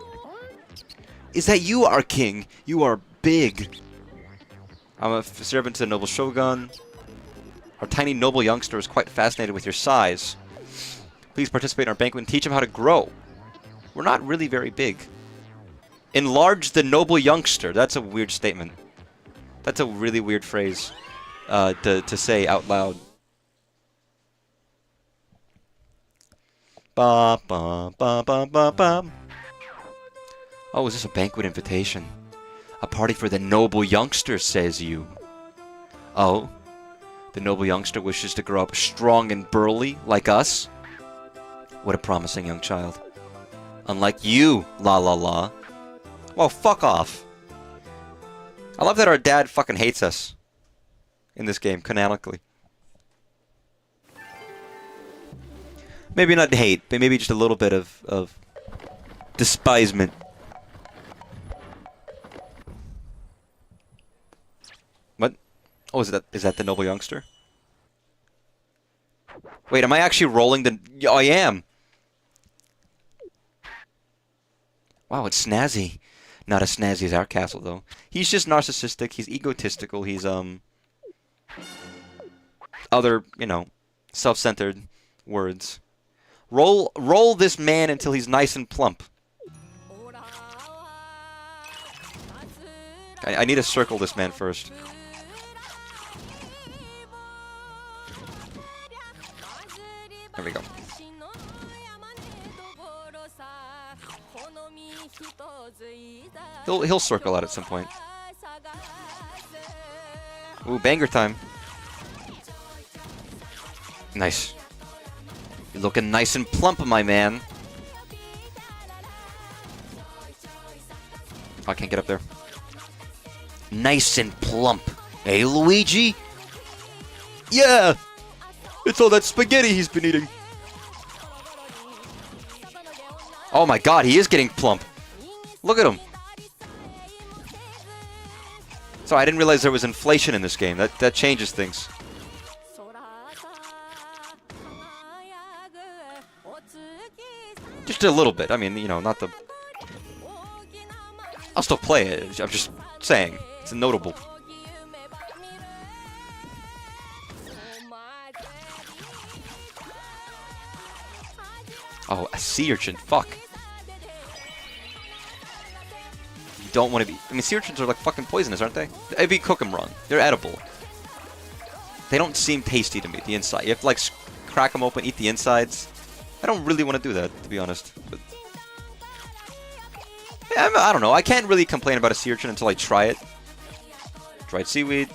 A: Is that you, our king? You are big. I'm a servant to the noble shogun. Our tiny noble youngster is quite fascinated with your size. Please participate in our banquet and teach him how to grow. We're not really very big. Enlarge the noble youngster. That's a weird statement. That's a really weird phrase to say out loud. Ba ba ba ba ba ba. Oh, is this a banquet invitation? A party for the noble youngster, says you. Oh, the noble youngster wishes to grow up strong and burly like us? What a promising young child. Unlike you, la la la. Well, fuck off. I love that our dad fucking hates us in this game, canonically. Maybe not hate, but maybe just a little bit of despisement. What? Oh, is that the noble youngster? Wait, am I actually rolling the... Oh, I am! Wow, it's snazzy. Not as snazzy as our castle, though. He's just narcissistic, he's egotistical, he's, other, you know, self-centered words. Roll this man until he's nice and plump. I need to circle this man first. There we go. He'll circle out at some point. Ooh, banger time. Nice. You're looking nice and plump, my man. Oh, I can't get up there. Nice and plump. Hey, Luigi? Yeah! It's all that spaghetti he's been eating. Oh my god, he is getting plump. Look at him. So I didn't realize there was inflation in this game. That changes things. Just a little bit. I mean, you know, not the... I'll still play it. I'm just saying. It's notable. Oh, a sea urchin. Fuck. You don't want to be... I mean, sea urchins are like fucking poisonous, aren't they? If you cook them wrong. They're edible. They don't seem tasty to me, the inside. You have to, like, crack them open, eat the insides. I don't really want to do that, to be honest. But... yeah, I don't know. I can't really complain about a sea urchin until I try it. Dried seaweed.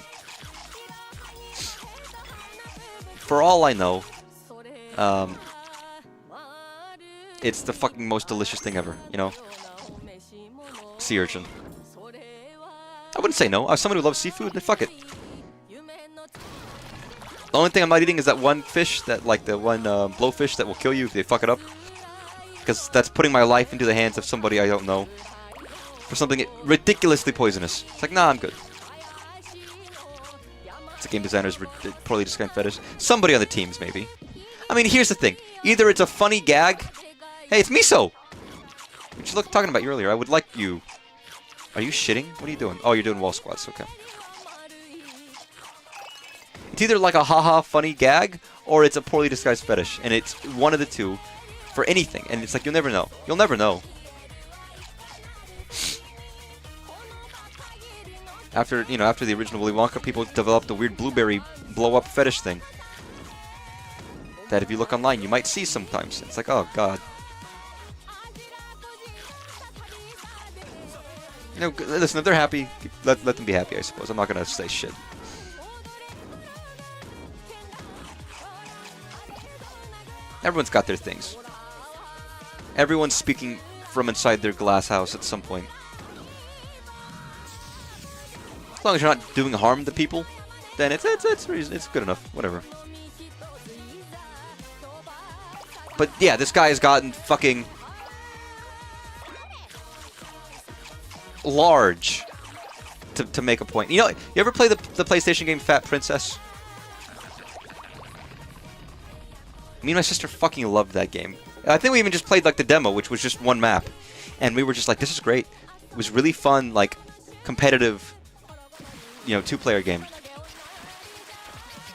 A: For all I know, it's the fucking most delicious thing ever, you know? Sea urchin. wouldn't say no. As someone who loves seafood, then fuck it. The only thing I'm not eating is that one fish, that like the one blowfish that will kill you if they fuck it up. Because that's putting my life into the hands of somebody I don't know. For something ridiculously poisonous. It's like, nah, I'm good. It's a game designer's poorly designed fetish. Somebody on the teams, maybe. I mean, here's the thing. Either it's a funny gag. Hey, it's miso! What you talking about you earlier? I would like you. Are you shitting? What are you doing? Oh, you're doing wall squats. Okay. It's either like a haha funny gag, or it's a poorly disguised fetish. And it's one of the two for anything. And it's like, you'll never know. You'll never know. After the original Willy Wonka, people developed a weird blueberry blow-up fetish thing. That if you look online, you might see sometimes. It's like, oh, God. You know, listen, if they're happy, let them be happy, I suppose. I'm not going to say shit. Everyone's got their things. Everyone's speaking from inside their glass house at some point. As long as you're not doing harm to people, then it's good enough. Whatever. But yeah, this guy has gotten fucking large to make a point. You know, you ever play the PlayStation game Fat Princess? Me and my sister fucking loved that game. I think we even just played like the demo, which was just one map, and we were just like, this is great. It was really fun, like competitive, two-player game.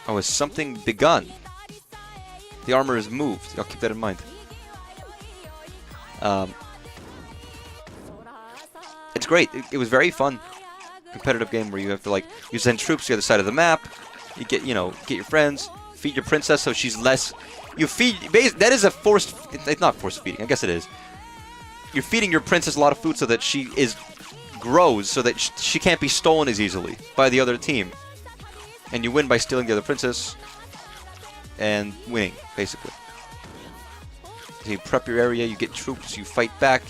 A: Oh, has something begun? The armor is moved. I'll keep that in mind. It's great. It was very fun. Competitive game where you have to like you send troops to the other side of the map. You get get your friends, feed your princess so she's less. You feed. That is a forced. It's not forced feeding. I guess it is. You're feeding your princess a lot of food so that she grows so that she can't be stolen as easily by the other team. And you win by stealing the other princess and winning, basically. So you prep your area, you get troops, you fight back.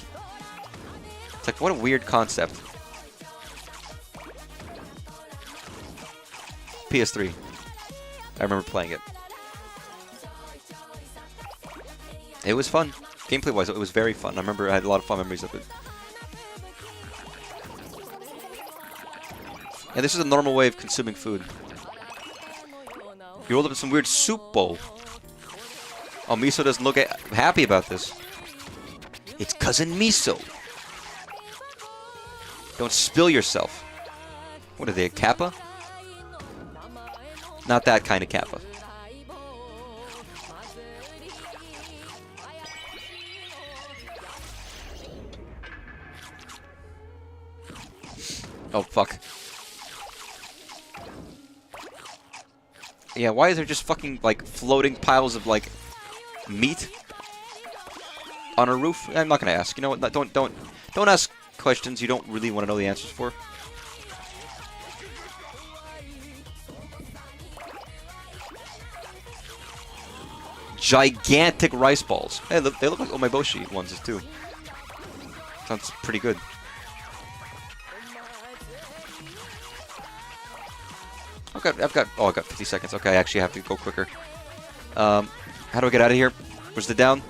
A: It's like, what a weird concept. PS3. I remember playing it. It was fun. Gameplay-wise, it was very fun. I remember I had a lot of fun memories of it. And this is a normal way of consuming food. You rolled up in some weird soup bowl. Oh, Miso doesn't look happy about this. It's Cousin Miso. Don't spill yourself. What are they, a Kappa? Not that kind of Kappa. Oh, fuck. Yeah, why is there just fucking, like, floating piles of, like, meat on a roof? I'm not gonna ask. You know what? Don't ask questions you don't really want to know the answers for. Gigantic rice balls. Hey, they look like Omeboshi ones too. Sounds pretty good. Okay, I got 50 seconds. Okay, I actually have to go quicker. How do I get out of here? Where's the down?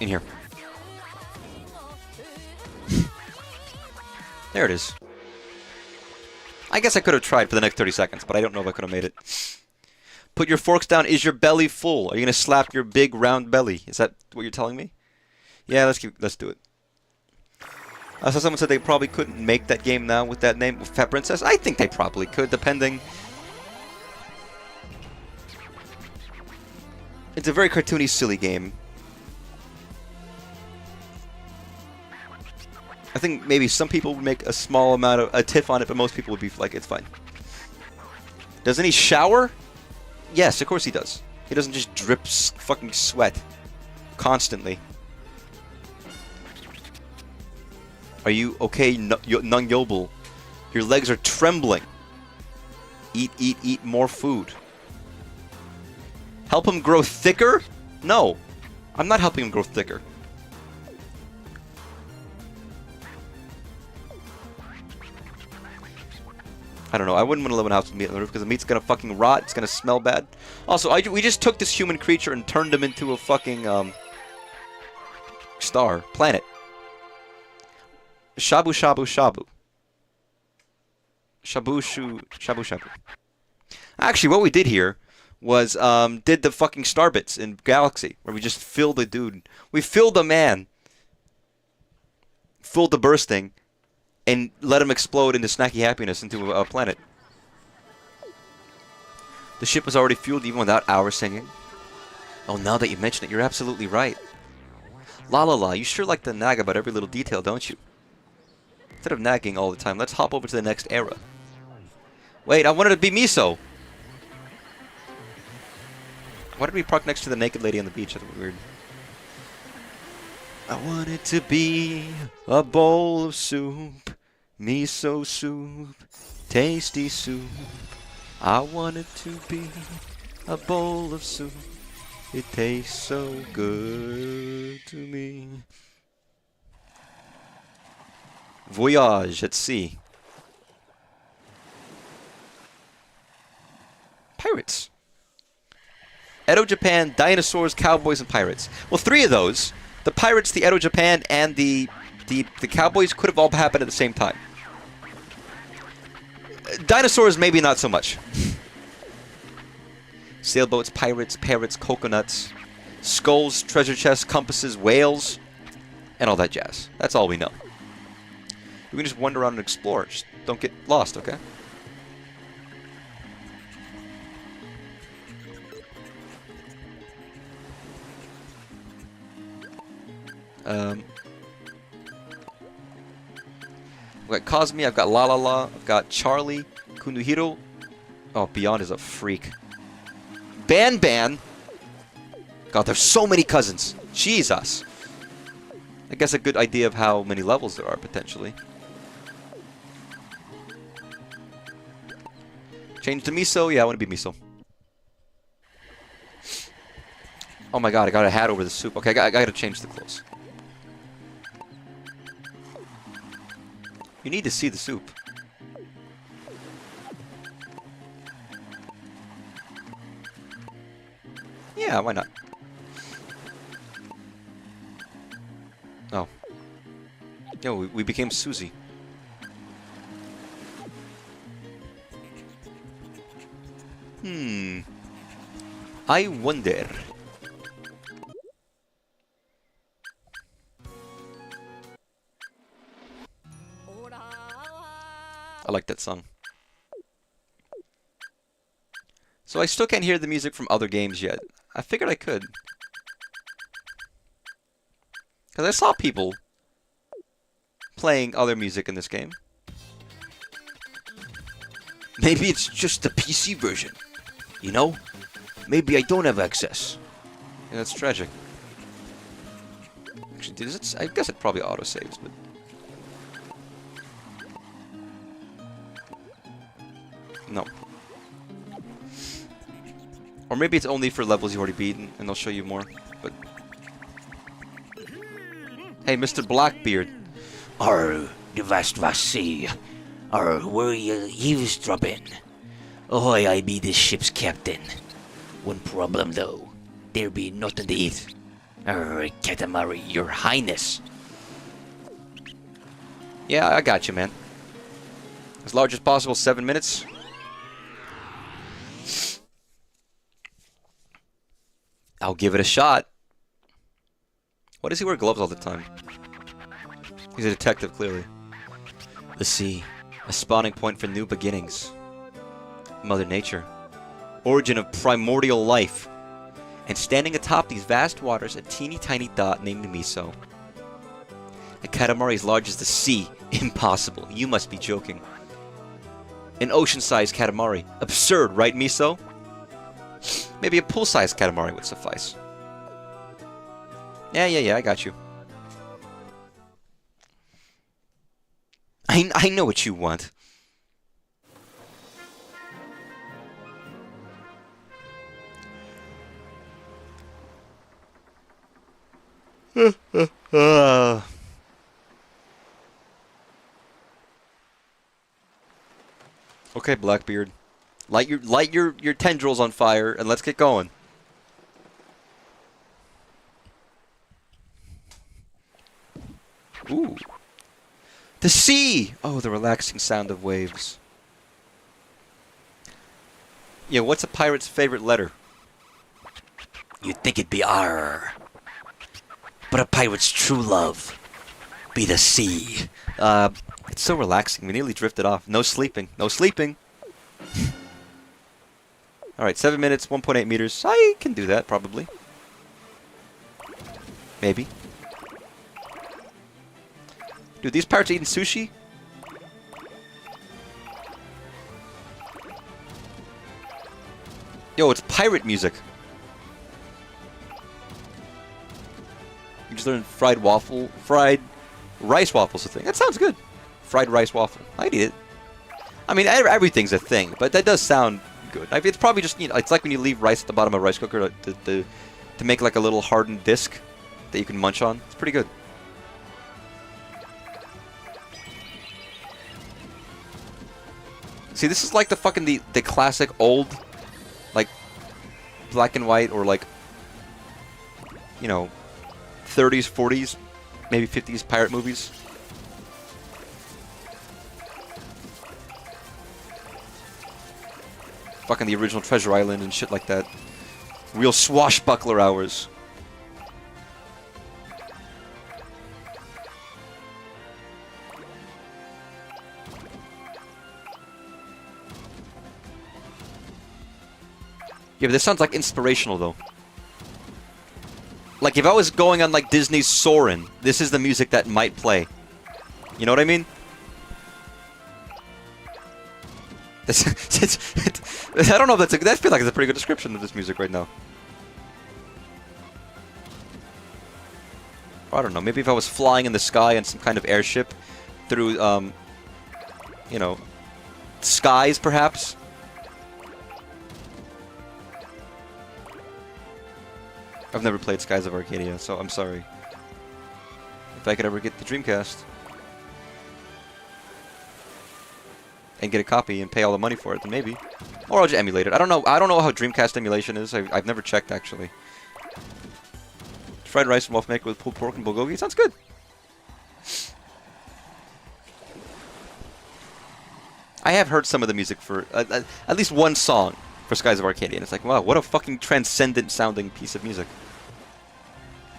A: In here. There it is. I guess I could have tried for the next 30 seconds, but I don't know if I could have made it. Put your forks down. Is your belly full? Are you gonna slap your big round belly? Is that what you're telling me? Yeah, let's do it. I saw someone said they probably couldn't make that game now with that name, with Fat Princess. I think they probably could, depending. It's a very cartoony, silly game. I think maybe some people would make a small amount of a tiff on it, but most people would be like, it's fine. Doesn't he shower? Yes, of course he does. He doesn't just drip fucking sweat constantly. Are you okay, Nung-Yobel? Your legs are trembling. Eat more food. Help him grow thicker? No, I'm not helping him grow thicker. I don't know. I wouldn't want to live in a house with meat on the roof because the meat's gonna fucking rot. It's gonna smell bad. Also, we just took this human creature and turned him into a fucking planet. Shabu shabu shabu. Shabu shabu. Actually, what we did here was did the fucking star bits in Galaxy where we just filled the dude. We filled the man, filled the bursting, and let him explode into snacky happiness into a planet. The ship was already fueled even without our singing. Oh, now that you mention it, you're absolutely right. La la la, you sure like to nag about every little detail, don't you? Instead of nagging all the time, let's hop over to the next era. Wait, I wanted to be Miso! Why did we park next to the naked lady on the beach? That's weird. I want it to be a bowl of soup, miso soup, tasty soup. I want it to be a bowl of soup. It tastes so good to me. Voyage at sea. Pirates. Edo Japan, dinosaurs, cowboys, and pirates. Well, 3 of those. The pirates, the Edo Japan, and the cowboys could have all happened at the same time. Dinosaurs, maybe not so much. Sailboats, pirates, parrots, coconuts, skulls, treasure chests, compasses, whales, and all that jazz. That's all we know. We can just wander around and explore. Just don't get lost, okay? I've got Cosme, I've got La La La, I've got Charlie, Kunduhiro. Oh, Beyond is a freak. Ban Ban! God, there's so many cousins. Jesus. I guess a good idea of how many levels there are, potentially. Change to Miso? Yeah, I want to be Miso. Oh my god, I got a hat over the soup. Okay, I gotta change the clothes. You need to see the soup. Yeah, why not? Oh. Yo, we became Susie. I wonder. I like that song. So I still can't hear the music from other games yet. I figured I could. Because I saw people playing other music in this game. Maybe it's just the PC version. You know? Maybe I don't have access. Yeah, that's tragic. Actually, I guess it probably auto-saves, but... No. Or maybe it's only for levels you've already beaten, and they'll show you more, but... Hey, Mr. Blackbeard.
B: The vast sea. Where you eavesdropping? Ahoy, I be this ship's captain. One problem, though. There be nothing to eat. Katamari, your highness.
A: Yeah, I got you, man. As large as possible, 7 minutes. I'll give it a shot. Why does he wear gloves all the time? He's a detective, clearly. The sea. A spawning point for new beginnings. Mother Nature. Origin of primordial life. And standing atop these vast waters, a teeny tiny dot named Miso. A Katamari as large as the sea. Impossible. You must be joking. An ocean-sized Katamari. Absurd, right, Miso? Maybe a pool-sized Katamari would suffice. Yeah, I got you. I know what you want. Okay, Blackbeard. Light your tendrils on fire and let's get going. Ooh. The sea! Oh, the relaxing sound of waves. Yeah, what's a pirate's favorite letter?
B: You'd think it'd be R. But a pirate's true love be the sea.
A: It's so relaxing. We nearly drifted off. No sleeping. No sleeping. Alright, 7 minutes, 1.8 meters. I can do that, probably. Maybe. Dude, these pirates are eating sushi? Yo, it's pirate music. You just learned fried rice waffles a thing. That sounds good. Fried rice waffle. I'd eat it. I mean, everything's a thing, but that does sound good. I mean, it's probably just, you know, it's like when you leave rice at the bottom of a rice cooker to make like a little hardened disc that you can munch on. It's pretty good. See, this is like the fucking the classic old, like, black and white or like, you know, 30s, 40s, maybe 50s pirate movies. Fucking the original Treasure Island and shit like that. Real swashbuckler hours. Yeah, but this sounds like inspirational, though. Like, if I was going on, like, Disney's Soarin', this is the music that might play. You know what I mean? I don't know if that's that feels like it's a pretty good description of this music right now. Or I don't know, maybe if I was flying in the sky in some kind of airship through, you know, skies, perhaps? I've never played Skies of Arcadia, so I'm sorry. If I could ever get the Dreamcast and get a copy and pay all the money for it, then maybe. Or I'll just emulate it. I don't know how Dreamcast emulation is. I've never checked, actually. Fried rice and waffle maker with pulled pork and bulgogi. Sounds good. I have heard some of the music for at least one song for Skies of Arcadia, and it's like, wow, what a fucking transcendent sounding piece of music.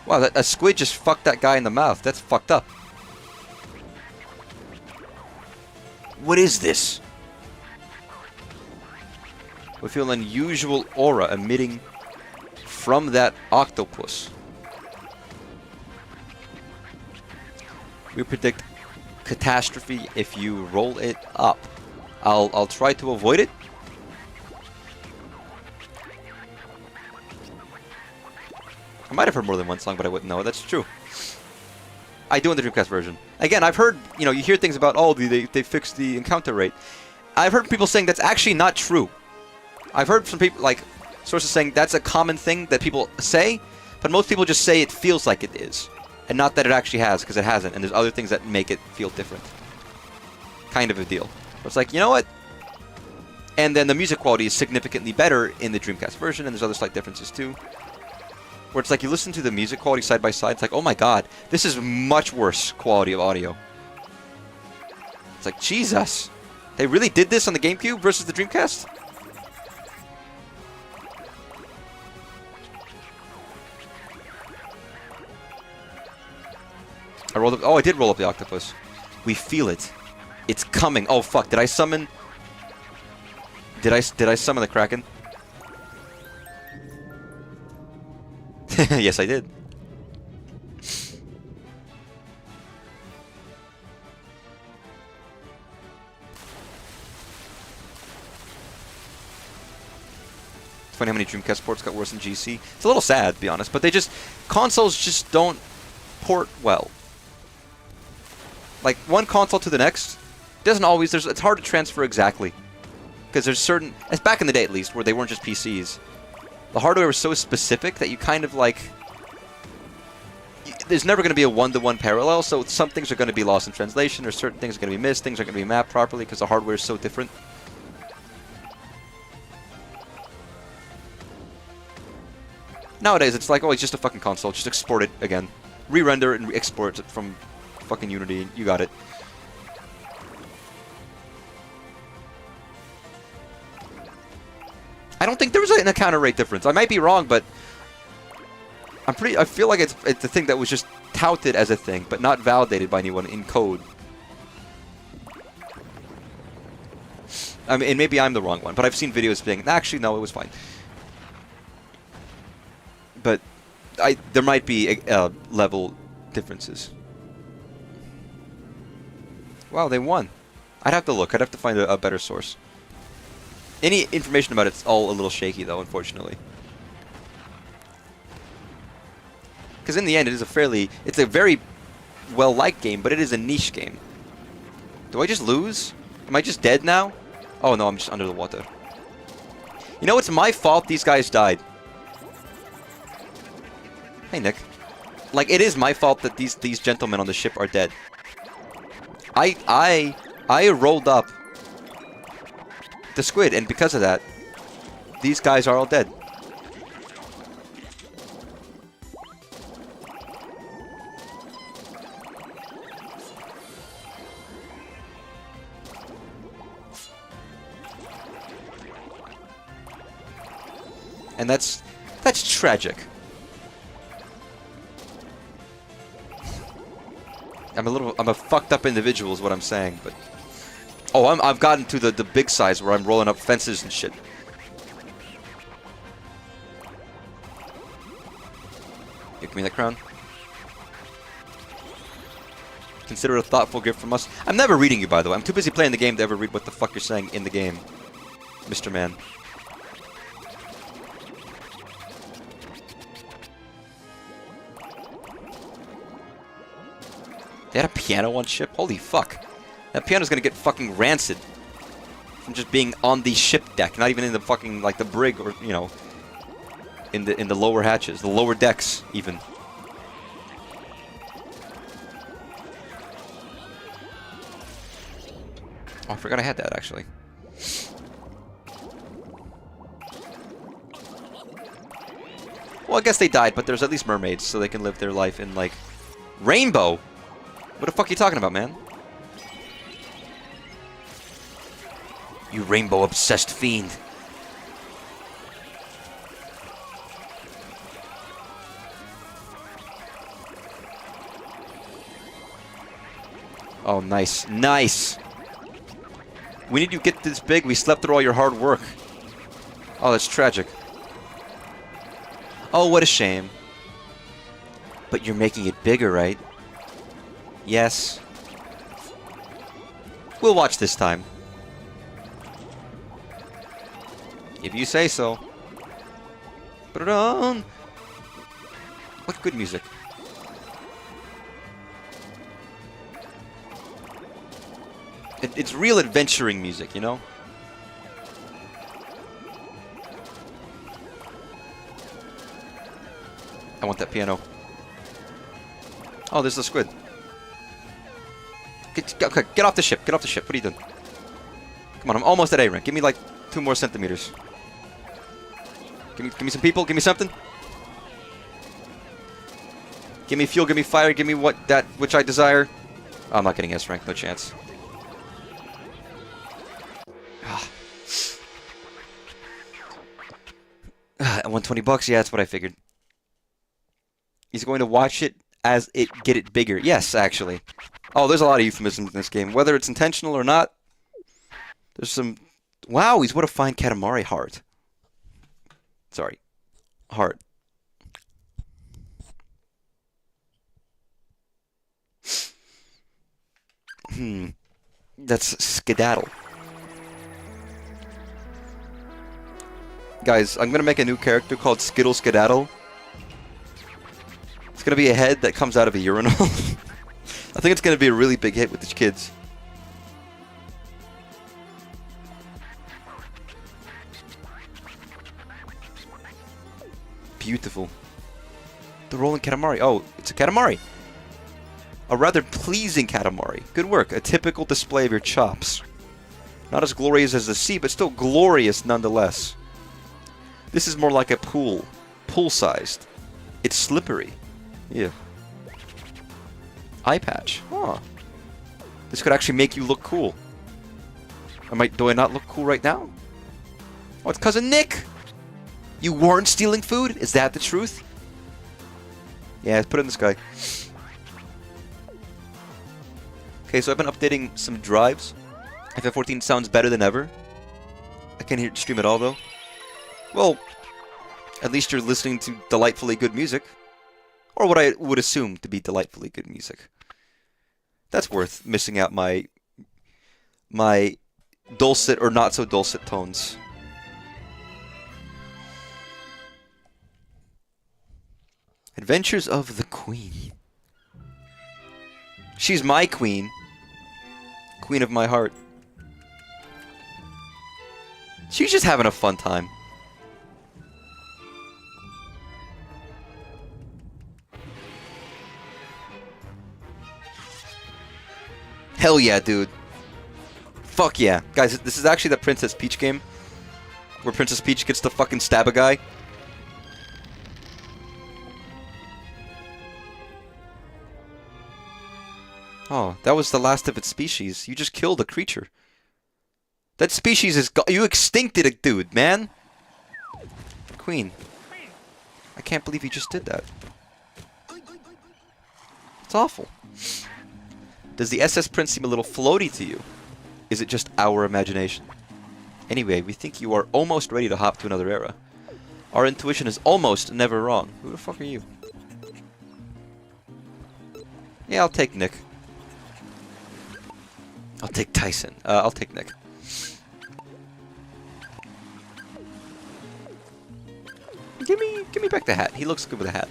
A: Wow, a squid just fucked that guy in the mouth. That's fucked up.
B: What is this?
A: We feel an unusual aura emitting from that octopus. We predict catastrophe if you roll it up. I'll try to avoid it. I might have heard more than one song, but I wouldn't know. That's true. I do in the Dreamcast version. Again, I've heard, you know, you hear things about, oh, they fixed the encounter rate. I've heard people saying that's actually not true. I've heard some people, like, sources saying that's a common thing that people say, but most people just say it feels like it is. And not that it actually has, because it hasn't. And there's other things that make it feel different. Kind of a deal. But it's like, you know what? And then the music quality is significantly better in the Dreamcast version, and there's other slight differences too. Where it's like you listen to the music quality side by side, it's like, oh my god, this is much worse quality of audio. It's like, Jesus! They really did this on the GameCube versus the Dreamcast? I did roll up the octopus. We feel it. It's coming. Oh fuck, did I summon... Did I summon the Kraken? Yes, I did. It's funny how many Dreamcast ports got worse than GC. It's a little sad, to be honest, but consoles just don't port well. Like, one console to the next, doesn't always, it's hard to transfer exactly. Because there's certain, it's back in the day at least, where they weren't just PCs. The hardware was so specific that you kind of like... there's never going to be a one-to-one parallel, so some things are going to be lost in translation, or certain things are going to be missed, things are going to be mapped properly because the hardware is so different. Nowadays, it's like, oh, it's just a fucking console, just export it again. Re-render it and export it from fucking Unity, you got it. I don't think there was an encounter rate difference. I might be wrong, but I feel like it's a thing that was just touted as a thing, but not validated by anyone in code. I mean, and maybe I'm the wrong one, but I've seen videos being, actually, no, it was fine. But there might be level differences. Wow, they won. I'd have to look. I'd have to find a better source. Any information about it's all a little shaky, though, unfortunately. Because in the end, it's a very well-liked game, but it is a niche game. Do I just lose? Am I just dead now? Oh no, I'm just under the water. You know, it's my fault these guys died. Hey, Nick. Like, it is my fault that these gentlemen on the ship are dead. I rolled up the squid, and because of that, these guys are all dead. And that's tragic. I'm a fucked up individual is what I'm saying, but oh, I've gotten to the big size where I'm rolling up fences and shit. Give me that crown. Consider it a thoughtful gift from us. I'm never reading you, by the way. I'm too busy playing the game to ever read what the fuck you're saying in the game, Mr. Man. They had a piano on ship? Holy fuck. That piano's gonna get fucking rancid from just being on the ship deck, not even in the fucking, like, the brig or, you know, in the lower hatches, the lower decks, even. Oh, I forgot I had that, actually. Well, I guess they died, but there's at least mermaids, so they can live their life in, like, rainbow! What the fuck are you talking about, man? You rainbow-obsessed fiend. Oh, nice. Nice! We need you to get this big. We slept through all your hard work. Oh, that's tragic. Oh, what a shame. But you're making it bigger, right? Yes. We'll watch this time. If you say so. Put it on! What good music. It's real adventuring music, you know? I want that piano. Oh, there's the squid. Get off the ship. Get off the ship. What are you doing? Come on, I'm almost at A rank. Give me like 2 more centimeters. Give me some people. Give me something. Give me fuel. Give me fire. Give me that which I desire. Oh, I'm not getting S rank. No chance. I won $20. Yeah, that's what I figured. He's going to watch it as it get it bigger. Yes, actually. Oh, there's a lot of euphemisms in this game. Whether it's intentional or not, there's some... Wow, he's what a fine Katamari heart. Sorry. Heart. That's skedaddle. Guys, I'm going to make a new character called Skittle Skedaddle. It's going to be a head that comes out of a urinal. I think it's going to be a really big hit with the kids. Beautiful. The rolling Katamari. Oh, it's a Katamari. A rather pleasing Katamari. Good work. A typical display of your chops. Not as glorious as the sea, but still glorious nonetheless. This is more like a pool. Pool-sized. It's slippery. Yeah. Eye patch. Huh. This could actually make you look cool. Do I not look cool right now? Oh, it's Cousin Nick! You weren't stealing food? Is that the truth? Yeah, put it in this guy. Okay, so I've been updating some drives. FF14 sounds better than ever. I can't hear it stream at all, though. Well, at least you're listening to delightfully good music. Or what I would assume to be delightfully good music. That's worth missing out my dulcet or not so dulcet tones. Adventures of the Queen. She's my queen. Queen of my heart. She's just having a fun time. Hell yeah, dude. Fuck yeah. Guys, this is actually the Princess Peach game. Where Princess Peach gets to fucking stab a guy. Oh, that was the last of its species. You just killed a creature. That species is you extincted a dude, man. Queen. I can't believe you just did that. It's awful. Does the SS Prince seem a little floaty to you? Is it just our imagination? Anyway, we think you are almost ready to hop to another era. Our intuition is almost never wrong. Who the fuck are you? Yeah, I'll take Nick. I'll take Tyson. I'll take Nick. Give me back the hat. He looks good with a hat.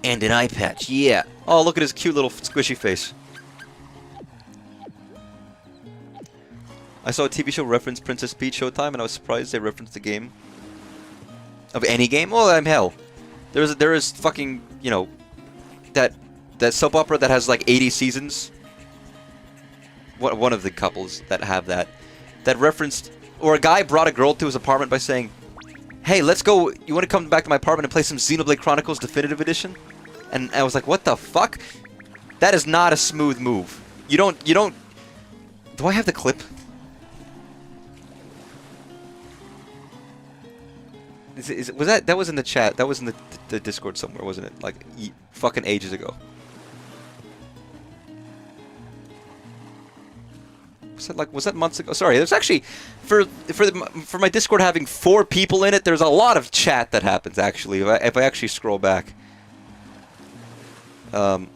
A: And an eye patch, yeah. Oh, look at his cute little squishy face. I saw a TV show reference Princess Peach Showtime, and I was surprised they referenced the game. Of any game? Oh, I'm hell. There is fucking, you know, that soap opera that has like 80 seasons. One of the couples that have that referenced, or a guy brought a girl to his apartment by saying, "Hey, let's go. You want to come back to my apartment and play some Xenoblade Chronicles Definitive Edition?" And I was like, "What the fuck? That is not a smooth move. You don't. Do I have the clip? Was that was in the chat? That was in the Discord somewhere, wasn't it? Like fucking ages ago. Was that months ago? Sorry, there's actually for my Discord having 4 people in it. There's a lot of chat that happens actually. If I actually scroll back. That's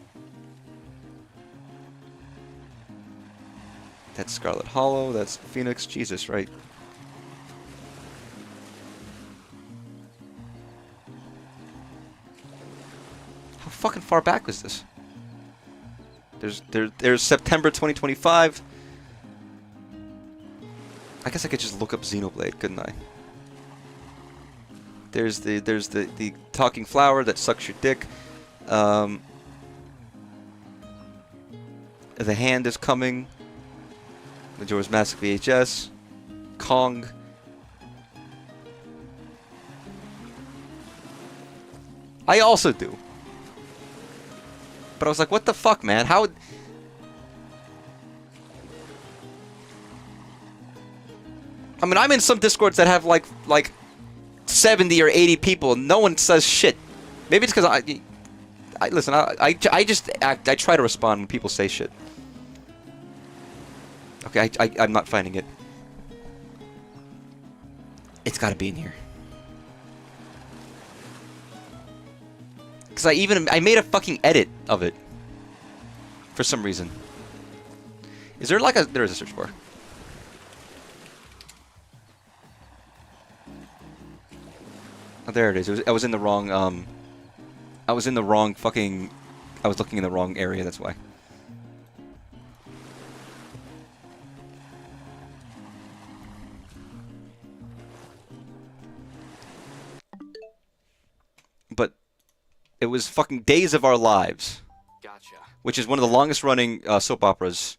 A: Scarlet Hollow. That's Phoenix. Jesus, right? How fucking far back was this? There's September 2025. I guess I could just look up Xenoblade, couldn't I? There's the talking flower that sucks your dick. The hand is coming. Majora's Mask VHS. Kong. I also do. But I was like, what the fuck, man? How... I mean, I'm in some Discords that have like 70 or 80 people, and no one says shit. Maybe it's because listen. I try to respond when people say shit. Okay, I'm not finding it. It's got to be in here. Because I made a fucking edit of it for some reason. Is there like a... There is a search bar. Oh, there it is. I was in the wrong, I was in the wrong fucking... I was looking in the wrong area, that's why. But It was fucking Days of Our Lives,
C: Gotcha.
A: which is one of the longest running soap operas.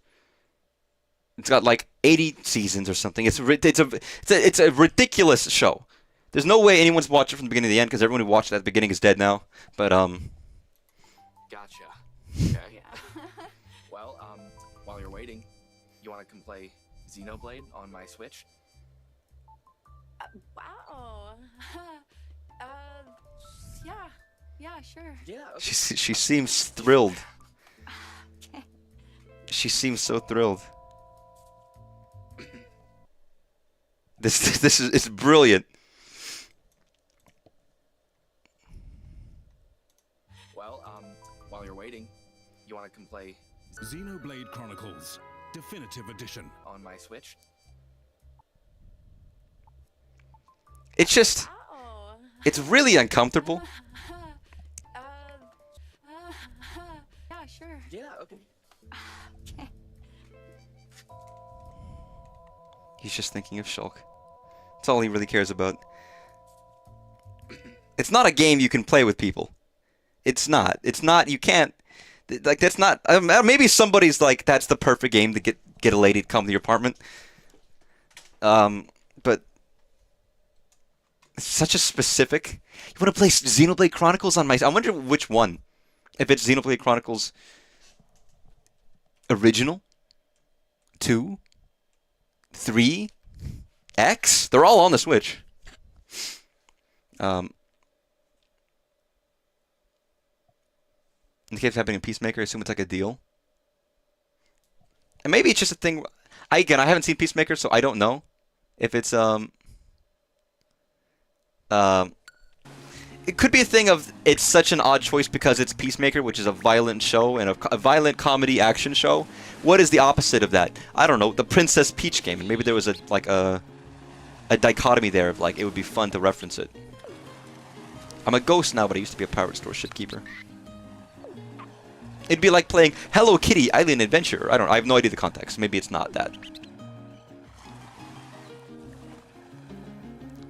A: It's got like 80 seasons or something. It's a ridiculous show. There's no way anyone's watched it from the beginning to the end because everyone who watched it at the beginning is dead now. But
C: Gotcha. Okay. Well, while you're waiting, you want to come play Xenoblade on my Switch?
D: Wow. Yeah. Yeah, sure.
C: Yeah. Okay.
A: she seems thrilled.
D: Okay.
A: She seems so thrilled. This is it's brilliant.
C: Well, while you're waiting, you want to come play
E: Xenoblade Chronicles Definitive Edition.
C: on my Switch?
A: It's just
D: Wow.
A: it's really uncomfortable.
D: Yeah, sure.
C: Yeah. Okay.
D: Okay.
A: He's just thinking of Shulk. That's all he really cares about. It's not a game you can play with people. It's not. It's not. You can't. Like that's not. Maybe somebody's like that's the perfect game to get a lady to come to your apartment. But it's such a specific. You want to play Xenoblade Chronicles on my? I wonder which one. If it's Xenoblade Chronicles Original, 2, 3, X. They're all on the Switch. In the case of happening in Peacemaker, I assume it's like a deal. And maybe it's just a thing. I haven't seen Peacemaker, so I don't know if it's it could be a thing of it's such an odd choice because it's Peacemaker, which is a violent show and a violent comedy action show. What is the opposite of that? I don't know. The Princess Peach game, and maybe there was a dichotomy there of like it would be fun to reference it. I'm a ghost now, but I used to be a pirate store shipkeeper. It'd be like playing Hello Kitty Island Adventure. I don't know. I have no idea the context. Maybe it's not that.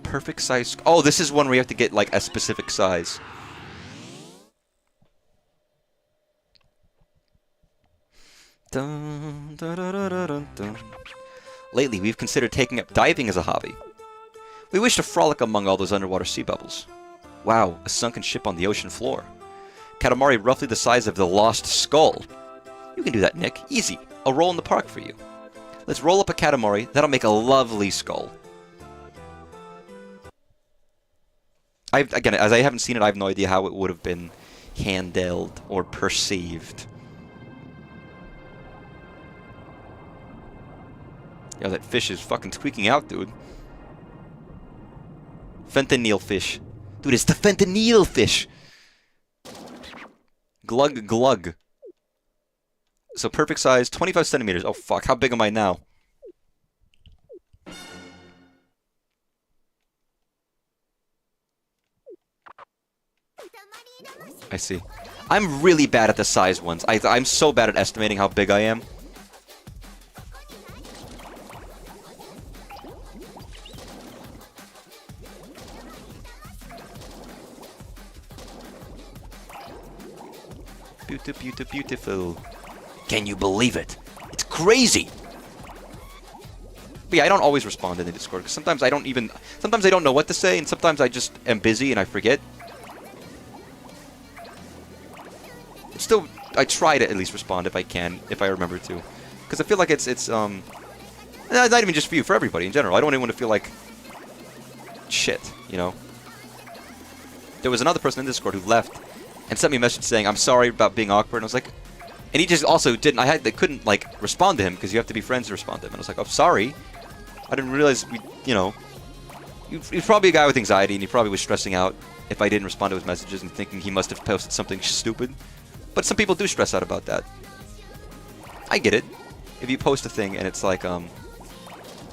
A: Perfect size. Oh, this is one where you have to get like a specific size. Dun, dun, dun, dun, dun, dun. Lately, we've considered taking up diving as a hobby. We wish to frolic among all those underwater sea bubbles. Wow, a sunken ship on the ocean floor. Katamari roughly the size of the Lost Skull. You can do that, Nick. Easy. A roll in the park for you. Let's roll up a Katamari. That'll make a lovely skull. Again, as I haven't seen it, I have no idea how it would have been handled or perceived. Yeah, that fish is fucking squeaking out, dude. Fentanyl fish. Dude, it's the fentanyl fish! Glug glug. So perfect size, 25 centimeters. Oh fuck, how big am I now? I see. I'm really bad at the size ones. I'm so bad at estimating how big I am. Beautiful. Can you believe it? It's crazy! But yeah, I don't always respond in the Discord, because sometimes I don't know what to say, and sometimes I just am busy and I forget. Still, I try to at least respond if I can, if I remember to. Because I feel like it's not even just for you, for everybody in general. I don't want anyone to feel like shit, you know? There was another person in Discord who left and sent me a message saying, I'm sorry about being awkward, and I was like, and he just also didn't, I couldn't, like, respond to him, because you have to be friends to respond to him, and I was like, I'm sorry, I didn't realize, he's probably a guy with anxiety, and he probably was stressing out if I didn't respond to his messages and thinking he must have posted something stupid, but some people do stress out about that. I get it. If you post a thing and it's like,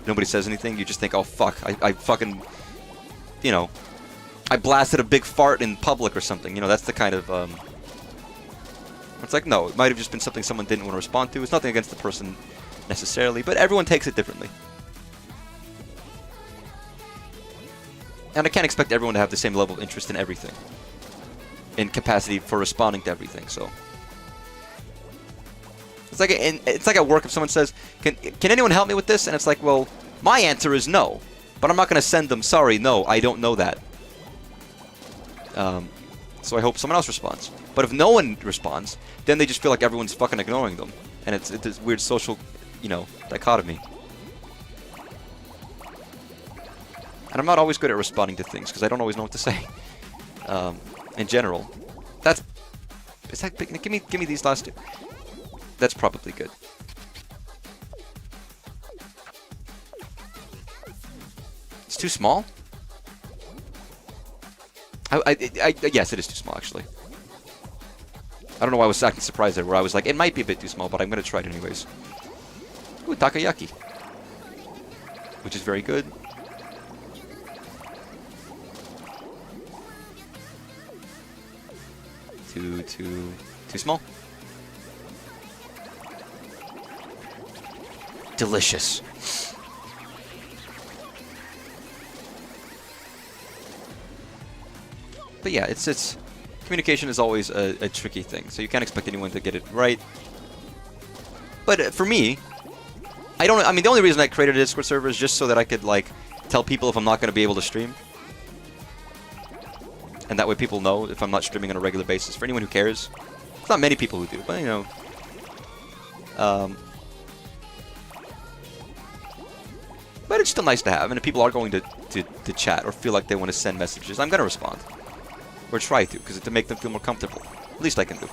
A: nobody says anything, you just think, oh fuck, I fucking, I blasted a big fart in public or something. That's the kind of, it's like, no, it might have just been something someone didn't want to respond to. It's nothing against the person necessarily, but everyone takes it differently. And I can't expect everyone to have the same level of interest in everything. in capacity for responding to everything. So it's like at work if someone says, "Can anyone help me with this?" and it's like, well, my answer is no, but I'm not going to send them, "Sorry, no, I don't know that." So I hope someone else responds. But if no one responds, then they just feel like everyone's fucking ignoring them, and it's this weird social, dichotomy. And I'm not always good at responding to things because I don't always know what to say. In general, is that big? Give me these last two. That's probably good. It's too small. Yes, it is too small actually. I don't know why I was acting surprised there, where I was like, it might be a bit too small, but I'm gonna try it anyways. Ooh, takoyaki, which is very good. Too small. Delicious. But yeah, it's communication is always a tricky thing, so you can't expect anyone to get it right. But for me, the only reason I created a Discord server is just so that I could like tell people if I'm not going to be able to stream. And that way people know if I'm not streaming on a regular basis. For anyone who cares. It's not many people who do, but but it's still nice to have. And if people are going to chat or feel like they want to send messages, I'm going to respond. Or try to, because to make them feel more comfortable. At least I can do.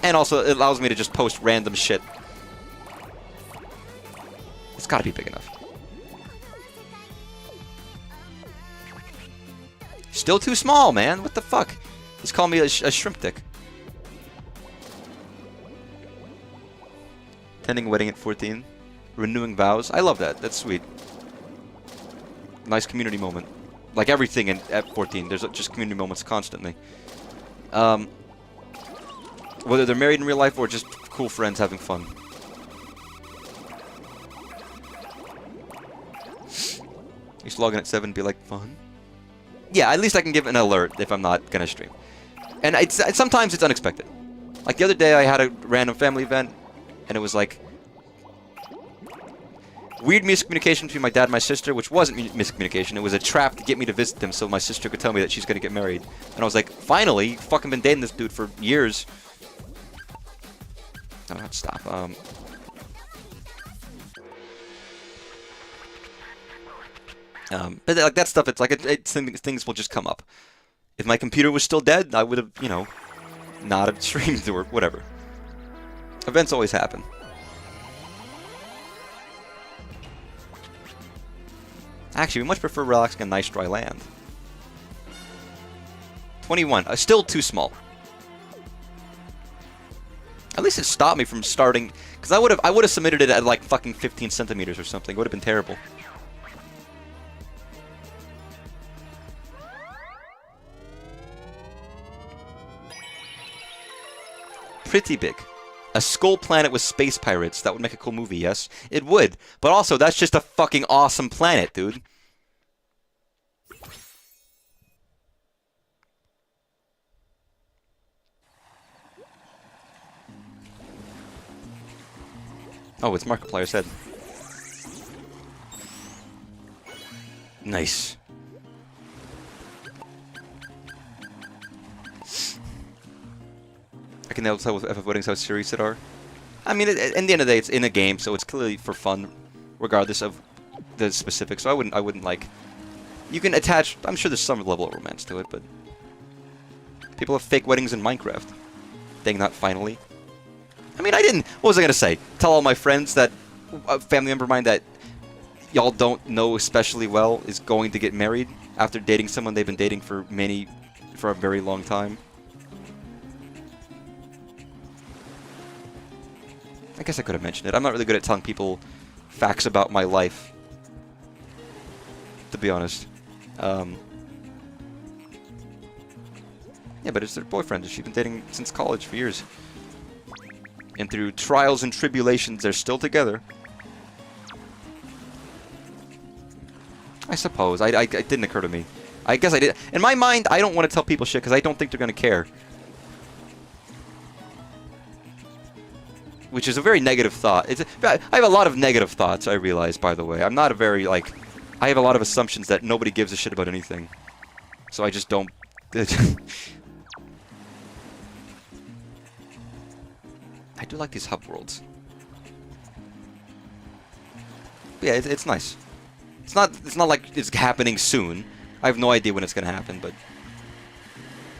A: And also, it allows me to just post random shit. It's gotta be big enough. Still too small, man. What the fuck? Just call me a shrimp dick. Attending a wedding at 14. Renewing vows. I love that. That's sweet. Nice community moment. Like everything at 14. There's just community moments constantly. Whether they're married in real life or just cool friends having fun. Used to log in at 7 and be like, fun? Yeah, at least I can give an alert if I'm not gonna stream. And sometimes it's unexpected. Like the other day I had a random family event, and it was like weird miscommunication between my dad and my sister, which wasn't miscommunication. It was a trap to get me to visit them so my sister could tell me that she's gonna get married. And I was like, finally, you've fucking been dating this dude for years. No, I have to stop. But like that stuff, it's like things will just come up. If my computer was still dead, I would have, not have streamed or whatever. Events always happen. Actually, we much prefer relaxing on nice dry land. 21. Still too small. At least it stopped me from starting, because I would have submitted it at like fucking 15 centimeters or something. It would have been terrible. Pretty big. A skull planet with space pirates. That would make a cool movie, yes? It would. But also, that's just a fucking awesome planet, dude. Oh, it's Markiplier's head. Nice. I can now tell with FF Weddings how serious it are. I mean, in the end of the day, it's in a game, so it's clearly for fun, regardless of the specifics. So I wouldn't like. You can attach. I'm sure there's some level of romance to it, but people have fake weddings in Minecraft. Dang, not finally. I mean, I didn't. What was I gonna say? Tell all my friends that a family member of mine that y'all don't know especially well is going to get married after dating someone they've been dating for a very long time. I guess I could have mentioned it. I'm not really good at telling people facts about my life, to be honest. Yeah, but it's their boyfriend. She's been dating since college for years. And through trials and tribulations, they're still together. I suppose. It didn't occur to me. I guess I did. In my mind, I don't want to tell people shit because I don't think they're going to care. Which is a very negative thought. I have a lot of negative thoughts, I realize, by the way. I'm not a very, like... I have a lot of assumptions that nobody gives a shit about anything. So I just don't... I do like these hub worlds. But yeah, it's nice. It's not like it's happening soon. I have no idea when it's gonna happen, but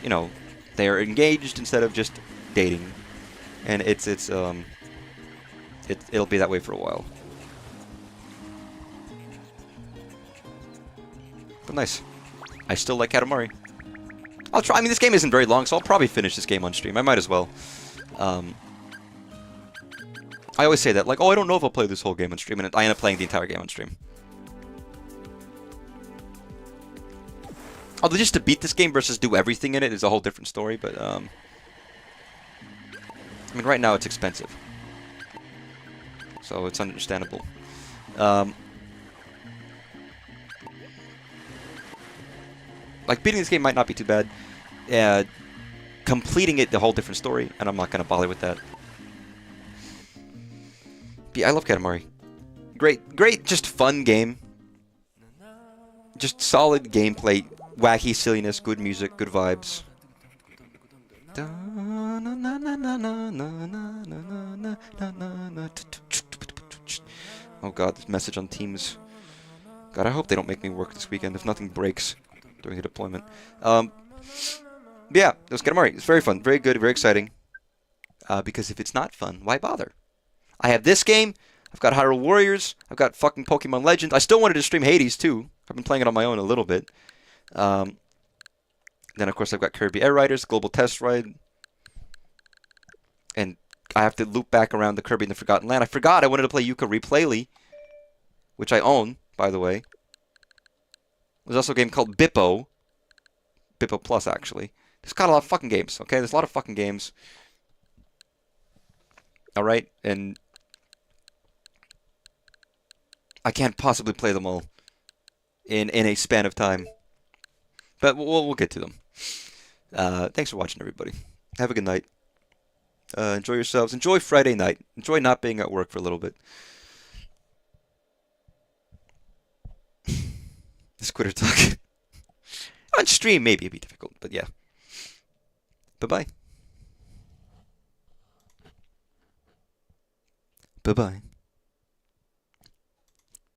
A: you know, they are engaged instead of just dating, and it'll be that way for a while. But nice. I still like Katamari. I'll try. I mean, this game isn't very long, so I'll probably finish this game on stream. I might as well. I always say that, like, oh, I don't know if I'll play this whole game on stream, and I end up playing the entire game on stream. Although just to beat this game versus do everything in it is a whole different story, but, I mean, right now it's expensive. So it's understandable. Like, beating this game might not be too bad. Completing it, the whole different story, and I'm not going to bother with that. I love Katamari. Great, just fun game. Just solid gameplay, wacky silliness, good music, good vibes. Oh god, this message on Teams. God, I hope they don't make me work this weekend if nothing breaks during the deployment. Yeah, it was Katamari. It's very fun, very good, very exciting. Because if it's not fun, why bother? I have this game, I've got Hyrule Warriors, I've got fucking Pokemon Legends. I still wanted to stream Hades too. I've been playing it on my own a little bit. Then of course I've got Kirby Air Riders, Global Test Ride. And I have to loop back around the Kirby in the Forgotten Land. I forgot I wanted to play Yooka Replayly, which I own, by the way. There's also a game called Bippo. Bippo Plus, actually. There's got a lot of fucking games, okay? There's a lot of fucking games. Alright, and I can't possibly play them all in a span of time. But we'll get to them. Thanks for watching, everybody. Have a good night. Enjoy yourselves. Enjoy Friday night. Enjoy not being at work for a little bit. This quitter talk. On stream, maybe it'd be difficult, but yeah. Bye-bye. Bye-bye.